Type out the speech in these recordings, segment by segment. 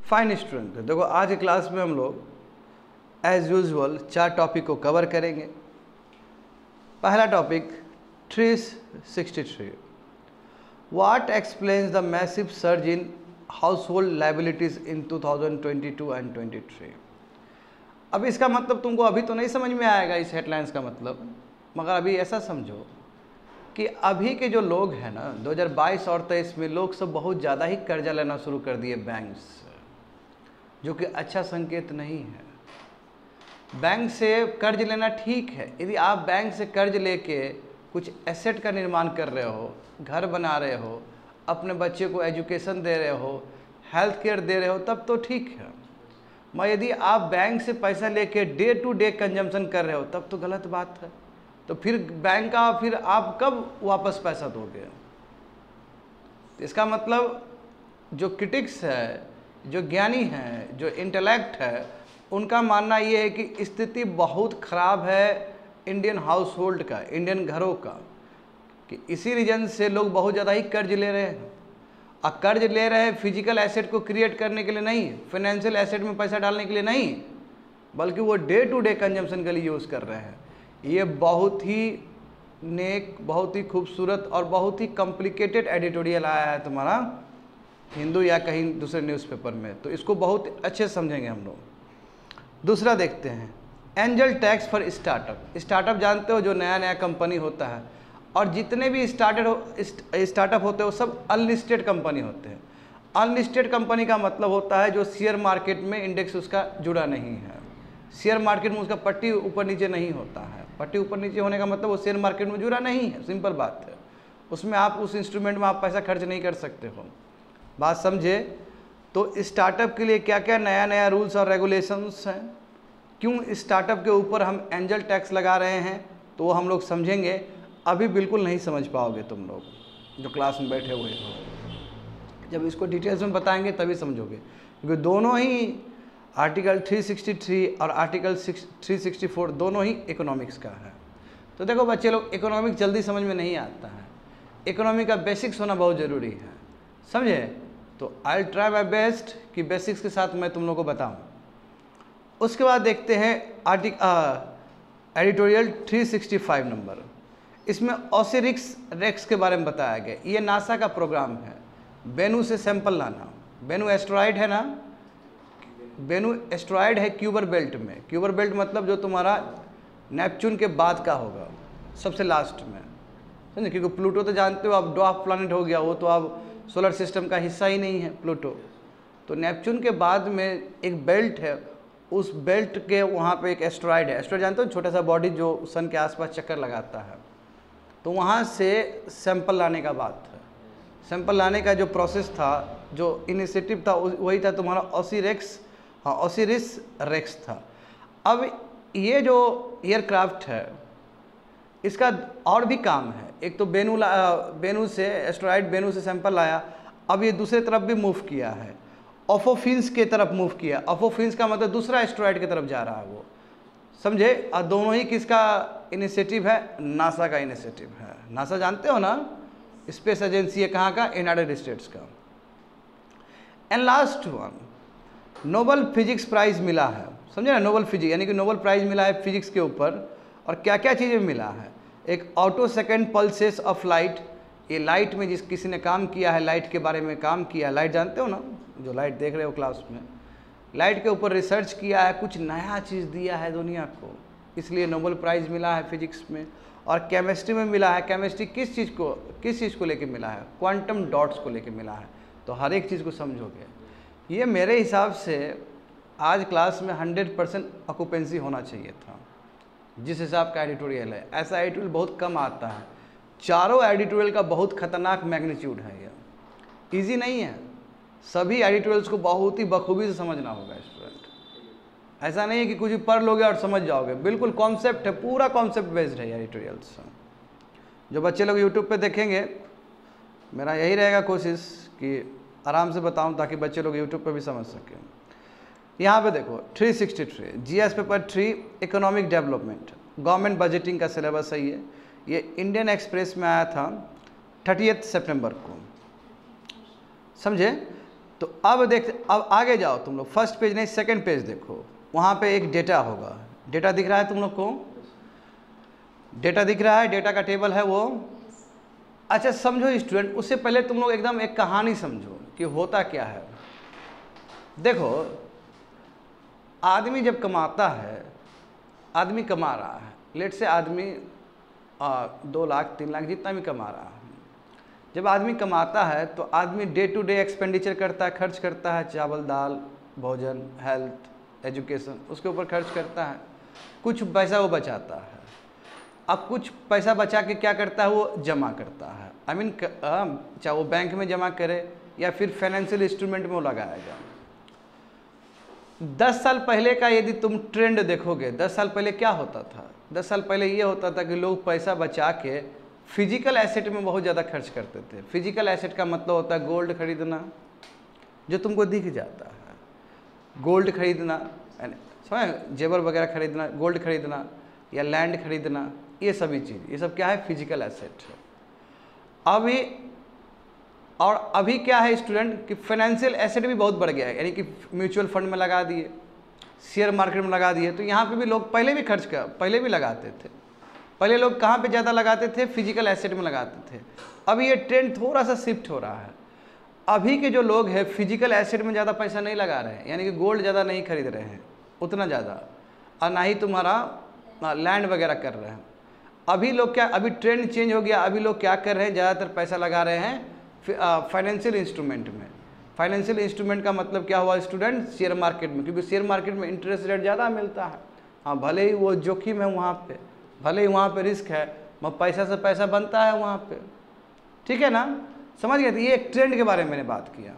Fine student, देखो आज की क्लास में हम लोग एज यूजुअल 4 टॉपिक को कवर करेंगे। पहला topic 363, what explains the massive surge in house hold liabilities in 2022 and 23। अब इसका मतलब तुमको अभी तो नहीं समझ में आएगा इस हेडलाइंस का मतलब, मगर अभी ऐसा समझो कि अभी के जो लोग हैं ना 2022 और 23 में लोग सब बहुत ज़्यादा ही कर्जा लेना शुरू कर दिए बैंक से, जो कि अच्छा संकेत नहीं है। बैंक से कर्ज लेना ठीक है, यदि आप बैंक से कर्ज लेके कुछ एसेट का निर्माण कर रहे हो, घर बना रहे हो, अपने बच्चे को एजुकेशन दे रहे हो, हेल्थ केयर दे रहे हो, तब तो ठीक है। मगर यदि आप बैंक से पैसा लेके डे टू डे कंजम्पशन कर रहे हो तब तो गलत बात है। तो फिर बैंक का फिर आप कब वापस पैसा दोगे? इसका मतलब जो क्रिटिक्स है, जो ज्ञानी हैं, जो इंटेलेक्ट है, उनका मानना ये है कि स्थिति बहुत ख़राब है इंडियन हाउस होल्ड का, इंडियन घरों का, कि इसी रीजन से लोग बहुत ज़्यादा ही कर्ज ले रहे हैं। और कर्ज ले रहे हैं फिजिकल एसेट को क्रिएट करने के लिए नहीं, फाइनेंशियल एसेट में पैसा डालने के लिए नहीं, बल्कि वो डे टू डे कंजम्पशन के लिए यूज़ कर रहे हैं। ये बहुत ही नेक, बहुत ही खूबसूरत और बहुत ही कॉम्प्लिकेटेड एडिटोरियल आया है तुम्हारा हिंदू या कहीं दूसरे न्यूज़पेपर में, तो इसको बहुत अच्छे समझेंगे हम लोग। दूसरा देखते हैं angel tax for startup. Startup जानते हो, जो नया नया कंपनी होता है, और जितने भी स्टार्टअप होते हैं वो सब अनलिस्टेड कंपनी होते हैं। अनलिस्टेड कंपनी का मतलब होता है जो शेयर मार्केट में इंडेक्स उसका जुड़ा नहीं है, शेयर मार्केट में उसका पट्टी ऊपर नीचे नहीं होता है। पट्टी ऊपर नीचे होने का मतलब वो शेयर मार्केट में जुड़ा नहीं है, सिंपल बात है। उसमें आप उस इंस्ट्रूमेंट में आप पैसा खर्च नहीं कर सकते हो। बात समझे? तो स्टार्टअप के लिए क्या क्या नया नया रूल्स और रेगुलेशंस हैं, क्यों स्टार्टअप के ऊपर हम एंजल टैक्स लगा रहे हैं, तो वो हम लोग समझेंगे। अभी बिल्कुल नहीं समझ पाओगे तुम लोग जो क्लास में बैठे हुए हो, जब इसको डिटेल्स में बताएंगे तभी समझोगे, क्योंकि दोनों ही आर्टिकल 363 और आर्टिकल 364 दोनों ही इकोनॉमिक्स का है। तो देखो बच्चे लोग, इकोनॉमिक्स जल्दी समझ में नहीं आता है, इकोनॉमी का बेसिक्स होना बहुत ज़रूरी है, समझे? तो I will try my best कि बेसिक्स के साथ मैं तुम लोग को बताऊं। उसके बाद देखते हैं एडिटोरियल 365 नंबर। इसमें ऑसिरिक्स रेक्स के बारे में बताया गया। ये नासा का प्रोग्राम है, बेनू से सैंपल लाना। बेनू एस्ट्रॉयड है ना, बेनू एस्ट्रॉयड है क्यूबर बेल्ट में। क्यूबर बेल्ट मतलब जो तुम्हारा नेपच्यून के बाद का होगा, सबसे लास्ट में, समझे? क्योंकि प्लूटो तो जानते हो आप ड्वार्फ प्लैनेट हो गया, वो तो अब सोलर सिस्टम का हिस्सा ही नहीं है प्लूटो। तो नेपच्यून के बाद में एक बेल्ट है, उस बेल्ट के वहाँ पे एक एस्ट्रॉयड है। एस्ट्रॉयड जानते हो, छोटा सा बॉडी जो सन के आसपास चक्कर लगाता है। तो वहाँ से सैंपल लाने का बात है। सैंपल लाने का जो प्रोसेस था, जो इनिशिएटिव था, वही था तुम्हारा ऑसिरिक्स, हाँ ऑसिरिस रेक्स था। अब ये जो एयरक्राफ्ट है इसका और भी काम है। एक तो बेनू से एस्ट्रॉयड, बेनू से सैंपल लाया, अब ये दूसरे तरफ भी मूव किया है, अपोफिन्स के तरफ मूव किया। अपोफिन्स का मतलब दूसरा एस्ट्रॉयड की तरफ जा रहा है वो, समझे? और दोनों ही किसका इनिशिएटिव है? नासा का इनिशिएटिव है। नासा जानते हो ना, स्पेस एजेंसी है, कहाँ का? यूनाइटेड स्टेट्स का। And last one, Nobel physics prize मिला है, समझे ना? नोबेल फिजिक्स यानी कि नोबेल प्राइज़ मिला है फिजिक्स के ऊपर। और क्या क्या चीज़ें मिला है? एक auto second pulses of light, ये लाइट में जिस किसी ने काम किया है, लाइट के बारे में काम किया है। लाइट जानते हो ना, जो लाइट देख रहे हो क्लास में, लाइट के ऊपर रिसर्च किया है, कुछ नया चीज़ दिया है दुनिया को, इसलिए नोबेल प्राइज़ मिला है फिजिक्स में। और केमिस्ट्री में मिला है। केमिस्ट्री किस चीज़ को लेके मिला है? क्वांटम डॉट्स को लेके मिला है। तो हर एक चीज़ को समझोगे। ये मेरे हिसाब से आज क्लास में 100% ऑक्यूपेंसी होना चाहिए था, जिस हिसाब का एडिटोरियल है। ऐसा एडिटोरियल बहुत कम आता है। चारों एडिटोरियल का बहुत खतरनाक मैग्नीट्यूड है, ये ईजी नहीं है। सभी एडिटोरियल्स को बहुत ही बखूबी से समझना होगा स्टूडेंट। ऐसा नहीं है कि कुछ भी पढ़ लोगे और समझ जाओगे, बिल्कुल कॉन्सेप्ट है, पूरा कॉन्सेप्ट बेस्ड है एडिटोरियल्स। जो बच्चे लोग यूट्यूब पे देखेंगे, मेरा यही रहेगा कोशिश कि आराम से बताऊं ताकि बच्चे लोग यूट्यूब पे भी समझ सकें। यहाँ पे देखो 363 GS paper 3 economic development, government budgeting का सिलेबस है ये इंडियन एक्सप्रेस में आया था 30 सितंबर को, समझे? तो तो अब आगे जाओ तुम लोग, फर्स्ट पेज नहीं सेकंड पेज देखो, वहाँ पे एक डेटा होगा। डेटा दिख रहा है तुम लोग को? डेटा दिख रहा है, डेटा का टेबल है वो। अच्छा समझो स्टूडेंट, उससे पहले तुम लोग एकदम एक कहानी समझो कि होता क्या है। देखो आदमी जब कमाता है, आदमी कमा रहा है, लेट से आदमी 2 लाख 3 लाख जितना भी कमा रहा है, जब आदमी कमाता है तो आदमी डे टू डे एक्सपेंडिचर करता है, खर्च करता है, चावल दाल भोजन हेल्थ एजुकेशन, उसके ऊपर खर्च करता है, कुछ पैसा वो बचाता है। अब कुछ पैसा बचा के क्या करता है, वो जमा करता है। आई मीन चाहे वो बैंक में जमा करे या फिर फाइनेंशियल इंस्ट्रूमेंट में वो लगाएगा। 10 साल पहले का यदि तुम ट्रेंड देखोगे, 10 साल पहले क्या होता था? 10 साल पहले ये होता था कि लोग पैसा बचा के फिजिकल एसेट में बहुत ज़्यादा खर्च करते थे। फिजिकल एसेट का मतलब होता है गोल्ड खरीदना, जो तुमको दिख जाता है, गोल्ड खरीदना, समझ, जेवर वगैरह खरीदना, गोल्ड खरीदना या लैंड खरीदना, ये सभी चीज़, ये सब क्या है, फिजिकल एसेट है। अभी क्या है स्टूडेंट कि फाइनेंशियल एसेट भी बहुत बढ़ गया है, यानी कि म्यूचुअल फंड में लगा दिए, शेयर मार्केट में लगा दिए। तो यहाँ पे भी लोग पहले भी लगाते थे। पहले लोग कहाँ पे ज़्यादा लगाते थे? फिजिकल एसेट में लगाते थे। अभी ये ट्रेंड थोड़ा सा शिफ्ट हो रहा है। अभी के जो लोग हैं फिजिकल एसेट में ज़्यादा पैसा नहीं लगा रहे हैं, यानी कि गोल्ड ज़्यादा नहीं खरीद रहे हैं उतना ज़्यादा, और ना ही तुम्हारा लैंड वगैरह कर रहे हैं। अभी लोग क्या, अभी ट्रेंड चेंज हो गया, अभी लोग क्या कर रहे हैं, ज़्यादातर पैसा लगा रहे हैं फाइनेंशियल इंस्ट्रूमेंट में। फाइनेंशियल इंस्ट्रूमेंट का मतलब क्या हुआ स्टूडेंट? शेयर मार्केट में, क्योंकि शेयर मार्केट में इंटरेस्ट रेट ज़्यादा मिलता है। हाँ भले ही वो जोखिम है वहाँ पे, भले ही वहाँ पे रिस्क है, मगर पैसा से पैसा बनता है वहाँ पे, ठीक है ना? समझ गए? तो ये एक ट्रेंड के बारे में मैंने बात किया।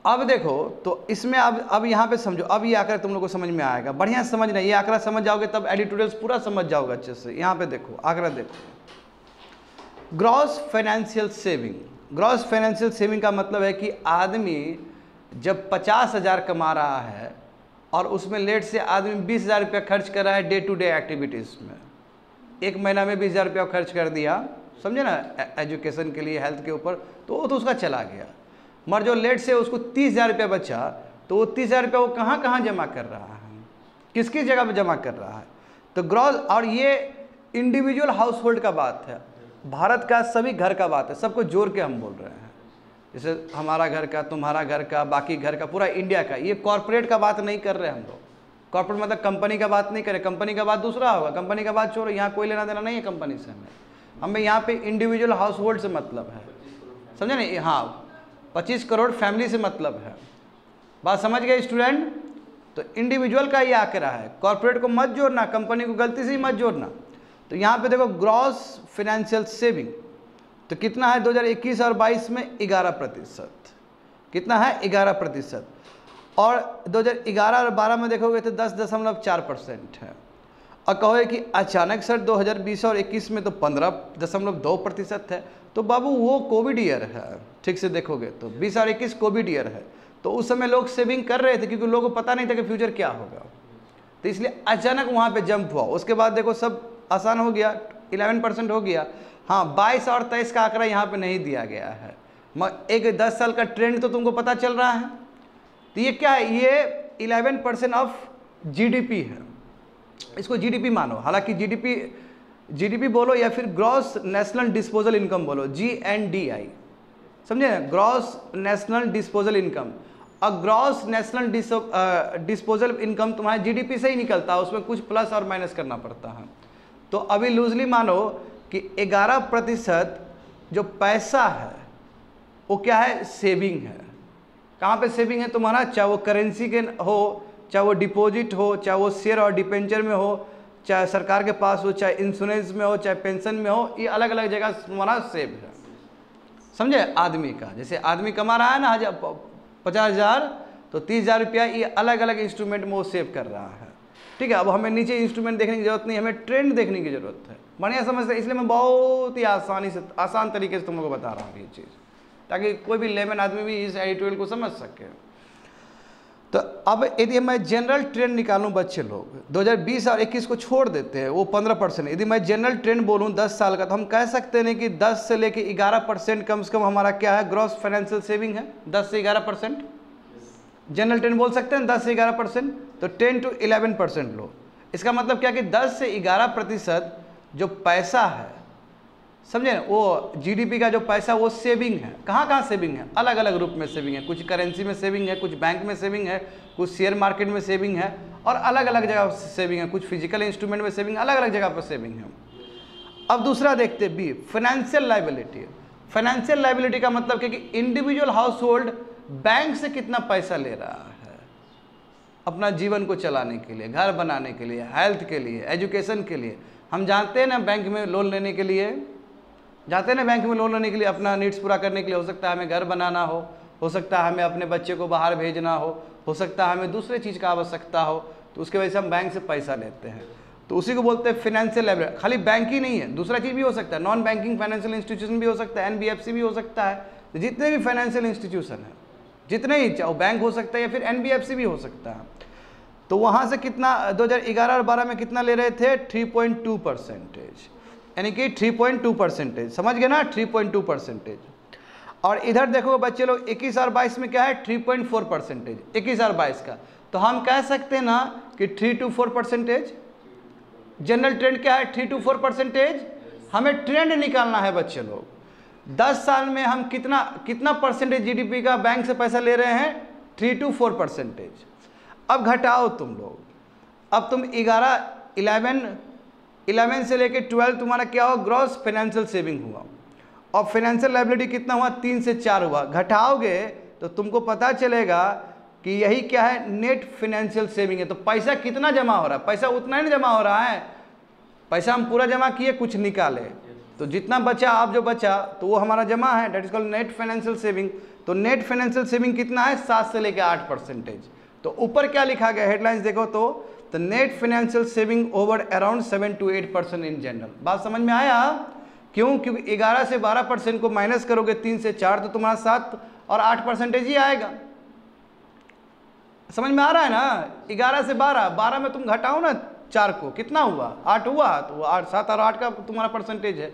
अब देखो तो इसमें अब यहाँ पे समझो, अब ये आंकड़ा तुम लोग को समझ में आएगा, बढ़िया समझना। ये आंकड़ा समझ जाओगे तब एडिटोरियल्स पूरा समझ जाओगे अच्छे से। यहाँ पे देखो आंकड़ा देखो, gross financial saving. Gross financial saving का मतलब है कि आदमी जब 50,000 कमा रहा है और उसमें लेट से आदमी 20,000 रुपया खर्च कर रहा है डे टू डे एक्टिविटीज़ में, एक महीना में 20,000 रुपया खर्च कर दिया, समझे ना, एजुकेशन के लिए, हेल्थ के ऊपर, तो वो तो उसका चला गया। मगर जो लेट से उसको 30,000 रुपया बचा, तो वो 30,000 रुपया वो कहाँ कहाँ जमा कर रहा है, किसकी जगह पे जमा कर रहा है? तो ग्रॉस, और ये इंडिविजुअल हाउस होल्ड का बात है, भारत का सभी घर का बात है, सबको जोड़ के हम बोल रहे हैं। जैसे हमारा घर का, तुम्हारा घर का, बाकी घर का, पूरा इंडिया का। ये कॉर्पोरेट का बात नहीं कर रहे हम लोग। कॉर्पोरेट मतलब कंपनी का बात नहीं करें, कंपनी का बात दूसरा होगा, कंपनी का बात छोड़ो, यहाँ कोई लेना देना नहीं है कंपनी से। हमें यहाँ पे इंडिविजुअल हाउस होल्ड से मतलब है, समझे नहीं? हाँ 25 करोड़ फैमिली से मतलब है। बात समझ गए स्टूडेंट? तो इंडिविजुअल का ये आंकड़ा है, कॉर्पोरेट को मत जोड़ना, कंपनी को गलती से ही मत जोड़ना। तो यहाँ पे देखो ग्रॉस फाइनेंशियल सेविंग तो कितना है 2021 और 22 में 11%। कितना है? 11%। और 2011 और 12 में देखोगे तो 10.4% है। और कहोगे कि अचानक सर 2020 और 21 में तो 15.2% है। तो बाबू वो कोविड ईयर है, ठीक से देखोगे तो 20 और 21 कोविड ईयर है। तो उस समय लोग सेविंग कर रहे थे क्योंकि लोगों को पता नहीं था कि फ्यूचर क्या होगा, तो इसलिए अचानक वहाँ पे जंप हुआ। उसके बाद देखो सब आसान हो गया, 11% हो गया। हाँ 22 और 23 का आंकड़ा यहाँ पे नहीं दिया गया है, मगर एक 10 साल का ट्रेंड तो तुमको पता चल रहा है। तो ये क्या है? ये 11% ऑफ जीडीपी है, इसको जीडीपी मानो। हालांकि जीडीपी बोलो या फिर ग्रॉस नेशनल डिस्पोजल इनकम बोलो, GNDI, समझे ना? Gross national disposal income. और ग्रॉस नेशनल डिस्पोजल इनकम तुम्हारे जीडीपी से ही निकलता है, उसमें कुछ प्लस और माइनस करना पड़ता है। तो अभी लूजली मानो कि 11% जो पैसा है वो क्या है? सेविंग है। कहाँ पे सेविंग है तुम्हारा? चाहे वो करेंसी के हो, चाहे वो डिपॉजिट हो, चाहे वो शेयर और डिपेंचर में हो, चाहे सरकार के पास हो, चाहे इंश्योरेंस में हो, चाहे पेंशन में हो, ये अलग अलग जगह तुम्हारा सेव है, समझे? आदमी का, जैसे आदमी कमा रहा है ना 50,000, तो 30,000 रुपया ये अलग अलग इंस्ट्रूमेंट में वो सेव कर रहा है, ठीक है? अब हमें नीचे इंस्ट्रूमेंट देखने की जरूरत नहीं, हमें ट्रेंड देखने की जरूरत है। बढ़िया समझते, इसलिए मैं बहुत ही आसान तरीके से तुम लोग को बता रहा हूँ ये चीज़, ताकि कोई भी लेमन आदमी भी इस एडिटोरियल को समझ सके। तो अब यदि मैं जनरल ट्रेंड निकालूं बच्चे लोग 2020 और 21 को छोड़ देते हैं, वो 15%। यदि मैं जनरल ट्रेंड बोलूं 10 साल का, तो हम कह सकते हैं कि 10 से लेके 11% कम से कम हमारा क्या है, ग्रॉस फाइनेंशियल सेविंग है। 10 से 11% जनरल ट्रेंड बोल सकते हैं, 10 से 11%। तो 10 to 11% लो। इसका मतलब क्या कि 10 से 11% जो पैसा है, समझे ना, वो जीडीपी का जो पैसा वो सेविंग है। कहाँ कहाँ सेविंग है? अलग अलग रूप में सेविंग है। कुछ करेंसी में सेविंग है, कुछ बैंक में सेविंग है, कुछ शेयर मार्केट में सेविंग है, और अलग अलग जगह पर सेविंग है। कुछ फिजिकल इंस्ट्रूमेंट में सेविंग, अलग अलग जगह पर सेविंग है। अब दूसरा देखते हैं, B, financial liability. Financial liability का मतलब क्या कि इंडिविजुअल हाउस होल्ड बैंक से कितना पैसा ले रहा है अपना जीवन को चलाने के लिए, घर बनाने के लिए, हेल्थ के लिए, एजुकेशन के लिए। हम जानते हैं ना, बैंक में लोन लेने के लिए जाते हैं ना, बैंक में लोन लेने के लिए अपना नीड्स पूरा करने के लिए। हो सकता है हमें घर बनाना हो सकता है हमें अपने बच्चे को बाहर भेजना हो सकता है हमें दूसरे चीज़ का आवश्यकता हो, तो उसके वजह से हम बैंक से पैसा लेते हैं। तो उसी को बोलते हैं फाइनेंशियल लायबिलिटी। खाली बैंक ही नहीं है, दूसरा चीज़ भी हो सकता है, नॉन बैंकिंग फाइनेंशियल इंस्टीट्यूशन भी हो सकता है, NBFC भी हो सकता है। तो जितने भी फाइनेंशियल इंस्टीट्यूशन है, जितने ही, चाहे बैंक हो सकता है या फिर NBFC भी हो सकता है। तो वहाँ से कितना 2011 और 12 में कितना ले रहे थे? 3.2%, यानी कि 3.2%। समझ गए ना, 3.2%। और इधर देखो बच्चे लोग 21 और 22 में क्या है? 3.4%। 21 और 22 का तो हम कह सकते हैं ना कि 3 to 4%। जनरल ट्रेंड क्या है? 3 to 4%। हमें ट्रेंड निकालना है बच्चे लोग। 10 साल में हम कितना परसेंटेज जीडीपी का बैंक से पैसा ले रहे हैं? 3 to 4%। अब घटाओ तुम लोग। अब तुम 11 से लेके 12 तुम्हारा क्या हुआ? ग्रॉस फाइनेंशियल सेविंग हुआ। और फाइनेंशियल लायबिलिटी कितना हुआ? 3 से 4 हुआ। घटाओगे तो तुमको पता चलेगा कि यही क्या है? नेट फाइनेंशियल सेविंग है। तो पैसा कितना जमा हो रहा है? पैसा उतना ही जमा हो रहा है। पैसा हम पूरा जमा किए, कुछ निकाले, तो जितना बचा, आप जो बचा तो वो हमारा जमा है। That is called net financial saving. तो नेट फाइनेंशियल सेविंग कितना है? 7 से लेकर 8%। तो ऊपर क्या लिखा गया? हेडलाइंस देखो तो net financial saving over around 7 to 8% in general. बात समझ में आया? क्यों? क्योंकि 11 से 12% को माइनस करोगे 3 से 4, तो तुम्हारा 7 और 8% ही आएगा। समझ में आ रहा है ना? 11 से 12 में तुम घटाओ ना 4 को, कितना हुआ? 8 हुआ। तो 7 और 8 का तुम्हारा परसेंटेज है।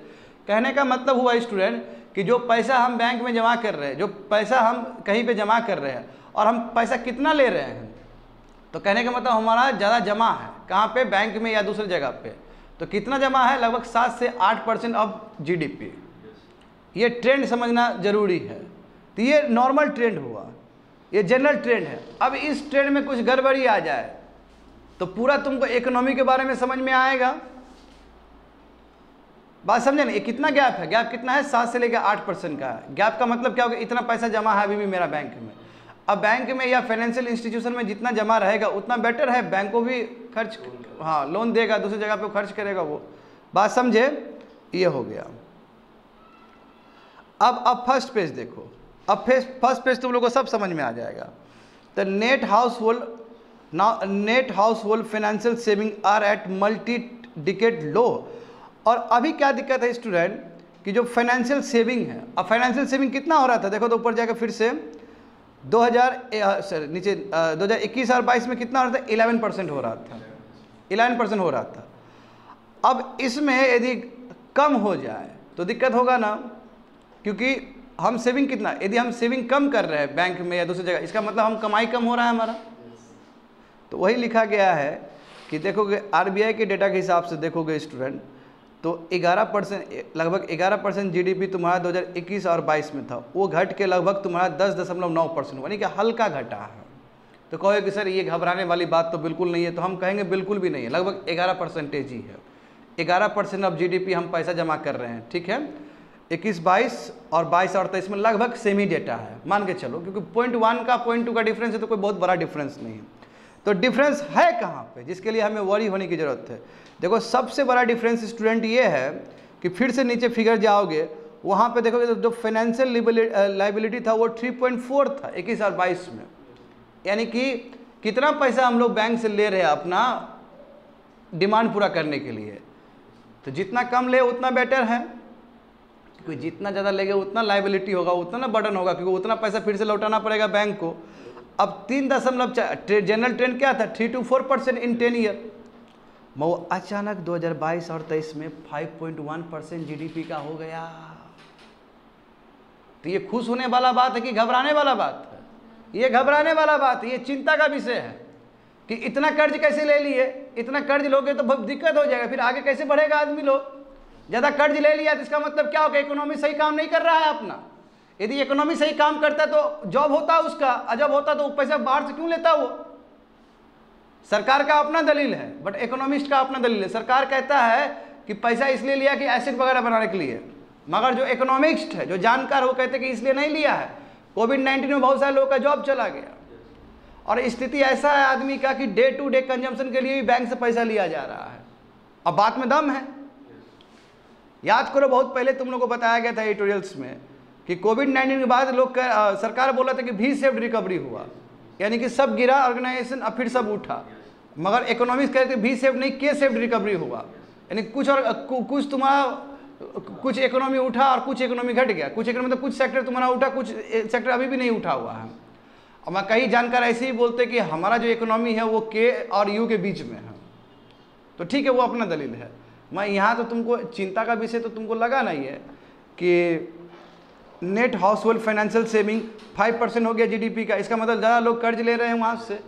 कहने का मतलब हुआ स्टूडेंट कि जो पैसा हम बैंक में जमा कर रहे हैं, जो पैसा हम कहीं पे जमा कर रहे हैं, और हम पैसा कितना ले रहे हैं, तो कहने का मतलब हमारा ज़्यादा जमा है। कहाँ पे? बैंक में या दूसरी जगह पे। तो कितना जमा है? लगभग 7 से 8% ऑफ जीडीपी। ये ट्रेंड समझना जरूरी है। तो ये नॉर्मल ट्रेंड हुआ, ये जनरल ट्रेंड है। अब इस ट्रेंड में कुछ गड़बड़ी आ जाए तो पूरा तुमको इकोनॉमी के बारे में समझ में आएगा। बात समझे ना? ये कितना गैप है? गैप कितना है? 7 से लेकर 8% का है। गैप का मतलब क्या होगा? इतना पैसा जमा है अभी भी मेरा बैंक में। अब बैंक में या फाइनेंशियल इंस्टीट्यूशन में जितना जमा रहेगा उतना बेटर है। बैंक को भी खर्च, हाँ, लोन देगा, दूसरी जगह पे खर्च करेगा वो। बात समझे? ये हो गया। अब फर्स्ट पेज देखो। अब फर्स्ट पेज तुम लोगों को सब समझ में आ जाएगा। The net household financial saving are at multi decade low. और अभी क्या दिक्कत है स्टूडेंट कि जो फाइनेंशियल सेविंग है, अब फाइनेंशियल सेविंग कितना हो रहा था? देखो तो ऊपर जाकर फिर से 2021 और 22 में कितना हो रहा था? 11% हो रहा था। 11% हो रहा था। अब इसमें यदि कम हो जाए तो दिक्कत होगा ना, क्योंकि हम सेविंग कितना, यदि हम सेविंग कम कर रहे हैं बैंक में या दूसरी जगह, इसका मतलब हम कमाई कम हो रहा है हमारा। तो वही लिखा गया है कि देखोगे RBI के डेटा के हिसाब से देखोगे स्टूडेंट, तो 11%, लगभग 11% जीडीपी तुम्हारा 2021 और 22 में था। वो घट के लगभग तुम्हारा 10.9%, यानी कि हल्का घटा है। तो कहोगे कि सर ये घबराने वाली बात तो बिल्कुल नहीं है, तो हम कहेंगे बिल्कुल भी नहीं है, लगभग 11% ही है। 11% ऑफ जीडीपी हम पैसा जमा कर रहे हैं, ठीक है। 21-22 और 22 और 23 में लगभग सेम ही डेटा है, मान के चलो, क्योंकि 0.1 का 0.2 का डिफरेंस है, तो कोई बहुत बड़ा डिफरेंस नहीं है। तो डिफरेंस है कहाँ पे, जिसके लिए हमें वरी होने की ज़रूरत है। देखो सबसे बड़ा डिफरेंस स्टूडेंट ये है कि फिर से नीचे फिगर जाओगे, वहाँ पे देखोगे जो फाइनेंशियल लायबिलिटी था वो 3.4 था 21 और 22 में। यानी कि कितना पैसा हम लोग बैंक से ले रहे हैं अपना डिमांड पूरा करने के लिए। तो जितना कम ले उतना बेटर है, क्योंकि जितना ज़्यादा लेंगे उतना लायबिलिटी होगा, उतना ना बर्डन होगा, क्योंकि उतना पैसा फिर से लौटाना पड़ेगा बैंक को। अब 3.4 जनरल ट्रेंड क्या था 3 to 4% इन 10 ईयर, वो अचानक 2022 और 23 में 5.1% जीडीपी का हो गया। तो ये खुश होने वाला बात है कि घबराने वाला बात है? ये घबराने वाला बात है, ये चिंता का विषय है कि इतना कर्ज कैसे ले लिए, इतना कर्ज लोगे तो बहुत दिक्कत हो जाएगा, फिर आगे कैसे बढ़ेगा आदमी लोग। ज़्यादा कर्ज ले लिया तो इसका मतलब क्या होगा, इकोनॉमी सही काम नहीं कर रहा है अपना। यदि इकोनॉमी सही काम करता तो जॉब होता उसका, अजब होता तो पैसा बाहर से क्यों लेता वो। सरकार का अपना दलील है, बट इकोनॉमिस्ट का अपना दलील है। सरकार कहता है कि पैसा इसलिए लिया कि एसेट वगैरह बनाने के लिए, मगर जो इकोनॉमिस्ट है, जो जानकार, वो कहते हैं कि इसलिए नहीं लिया है। कोविड-19 में बहुत सारे लोगों का जॉब चला गया, और स्थिति ऐसा है आदमी का कि डे टू डे कंजम्पशन के लिए भी बैंक से पैसा लिया जा रहा है। अब बात में दम है। याद करो, बहुत पहले तुम लोगों को बताया गया था एडिटोरियल्स में कि कोविड-19 के बाद सरकार बोला था कि वी शेप्ड रिकवरी हुआ, यानी कि सब गिरा ऑर्गेनाइजेशन, अब फिर सब उठा। मगर इकोनॉमिक्स कहते हैं वी शेप्ड नहीं, के शेप्ड रिकवरी हुआ, यानी कुछ तुम्हारा कुछ इकोनॉमी उठा और कुछ इकोनॉमी घट गया। कुछ इकोनॉमी मतलब कुछ सेक्टर तुम्हारा उठा, कुछ सेक्टर अभी भी नहीं उठा हुआ है। और कई जानकार ऐसे ही बोलते कि हमारा जो इकोनॉमी है वो के और यू के बीच में है। तो ठीक है, वो अपना दलील है। मैं यहाँ तो तुमको चिंता का विषय तो तुमको लगा नहीं है कि net household financial saving 5% हो गया जीडीपी का। इसका मतलब ज़्यादा लोग कर्ज ले रहे हैं वहाँ से,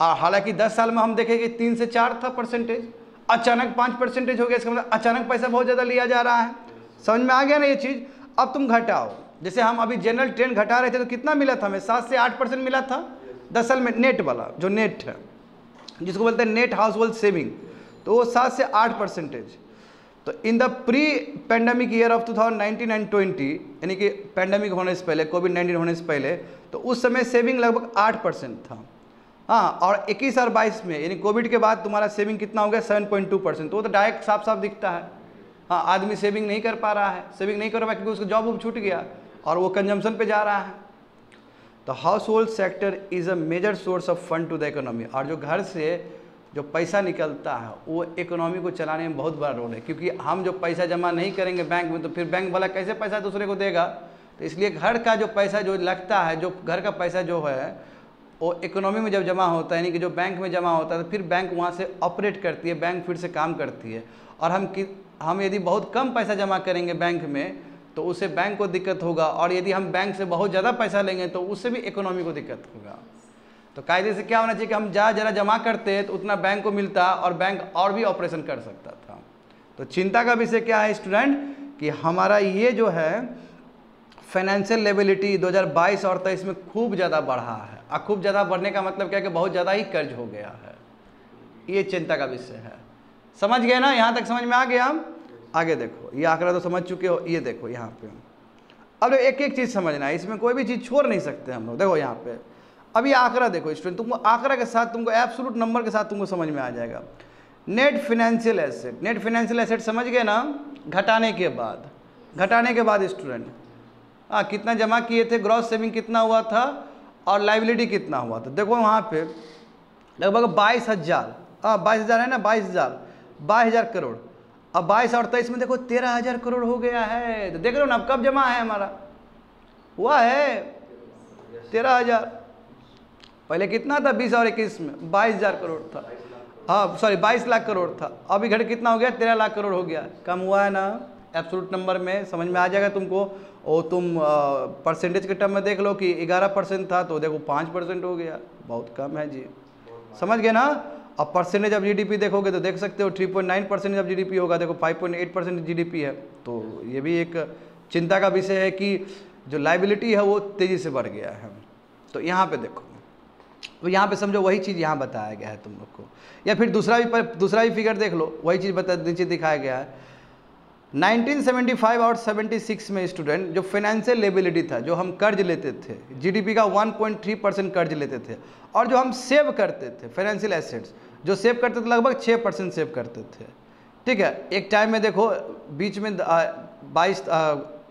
और हालांकि 10 साल में हम देखेंगे 3 से 4 था परसेंटेज, अचानक 5% हो गया। इसका मतलब अचानक पैसा बहुत ज़्यादा लिया जा रहा है। समझ में आ गया ना ये चीज़। अब तुम घटाओ, जैसे हम अभी जनरल ट्रेंड घटा रहे थे तो कितना मिला था हमें, 7 से 8% मिला था 10 साल में। नेट वाला जो नेट है, जिसको बोलते हैं नेट हाउस होल्ड सेविंग, तो वो 7 से 8%। तो in the pre pandemic year of 2019 and 20, यानी कि पैंडमिक होने से पहले, कोविड-19 होने से पहले, तो उस समय सेविंग लगभग 8% था। हाँ, और 21 और 22 में, यानी कोविड के बाद तुम्हारा सेविंग कितना हो गया 7.2%। तो वो तो डायरेक्ट साफ साफ दिखता है। हाँ, आदमी सेविंग नहीं कर पा रहा है, सेविंग नहीं कर रहा है क्योंकि उसका जॉब छूट गया और वो कंजम्पशन पे जा रहा है। तो household sector is a major source of fund to the economy. और जो घर से जो पैसा निकलता है वो इकोनॉमी को चलाने में बहुत बड़ा रोल है, क्योंकि हम जो पैसा जमा नहीं करेंगे बैंक में तो फिर बैंक वाला कैसे पैसा दूसरे को देगा। तो इसलिए घर का जो पैसा जो लगता है, जो घर का पैसा जो है वो इकोनॉमी में जब जमा होता है, यानी कि जो बैंक में जमा होता है, तो फिर बैंक वहाँ से ऑपरेट करती है, बैंक फिर से काम करती है। और हम यदि बहुत कम पैसा जमा करेंगे बैंक में तो उससे बैंक को दिक्कत होगा, और यदि हम बैंक से बहुत ज़्यादा पैसा लेंगे तो उससे भी इकोनॉमी को दिक्कत होगा। तो कायदे से क्या होना चाहिए कि हम ज़्यादा जमा करते हैं तो उतना बैंक को मिलता और बैंक और भी ऑपरेशन कर सकता था। तो चिंता का विषय क्या है स्टूडेंट, कि हमारा ये जो है फाइनेंशियल लेबिलिटी 2022 और 23 में खूब ज़्यादा बढ़ा है। और खूब ज़्यादा बढ़ने का मतलब क्या है कि बहुत ज़्यादा ही कर्ज हो गया है। ये चिंता का विषय है। समझ गए ना, यहाँ तक समझ में आ गया। हम आगे देखो, ये आंकड़ा तो समझ चुके हो। ये देखो यहाँ पे, अब एक एक चीज़ समझना है, इसमें कोई भी चीज़ छोड़ नहीं सकते हम लोग। देखो यहाँ पे अब ये आंकड़ा देखो स्टूडेंट, तुमको आंकड़ा के साथ, तुमको एब्सोल्यूट नंबर के साथ तुमको समझ में आ जाएगा। Net financial asset, net financial asset समझ गए ना, घटाने के बाद स्टूडेंट कितना जमा किए थे, ग्रॉस सेविंग कितना हुआ था और लाइबिलिटी कितना हुआ था। देखो वहाँ पे लगभग 22,000, 22,000 है ना, 22,000 करोड़। अब 22 और 23 में देखो 13,000 करोड़ हो गया है। तो देख रहे हो ना, अब कब जमा है हमारा, हुआ है 13,000। पहले कितना था 20 और 21 में 22,000 करोड़ था। हाँ सॉरी 22 लाख करोड़ था। अभी घट कितना हो गया, 13 लाख करोड़ हो गया। कम हुआ है ना एब्सोल्यूट नंबर में, समझ में आ जाएगा तुमको। और तुम परसेंटेज के टर्म में देख लो कि 11% था तो देखो 5% हो गया, बहुत कम है जी। समझ गए ना। अब परसेंटेज ऑफ जीडीपी देखोगे तो देख सकते हो 3.9% ऑफ जीडीपी होगा, देखो 5.8% जीडीपी है। तो ये भी एक चिंता का विषय है कि जो लाइबिलिटी है वो तेज़ी से बढ़ गया है। तो यहाँ पे देखो, तो यहाँ पे समझो वही चीज़ यहाँ बताया गया है तुम लोग को। या फिर दूसरा भी फिगर देख लो, वही चीज़ नीचे दिखाया गया है। 1975 और 76 में स्टूडेंट जो फाइनेंशियल लेबिलिटी था, जो हम कर्ज लेते थे, जीडीपी का 1.3% कर्ज लेते थे, और जो हम सेव करते थे फाइनेंशियल एसेट्स जो सेव करते थे लगभग 6% सेव करते थे। ठीक है, एक टाइम में देखो बीच में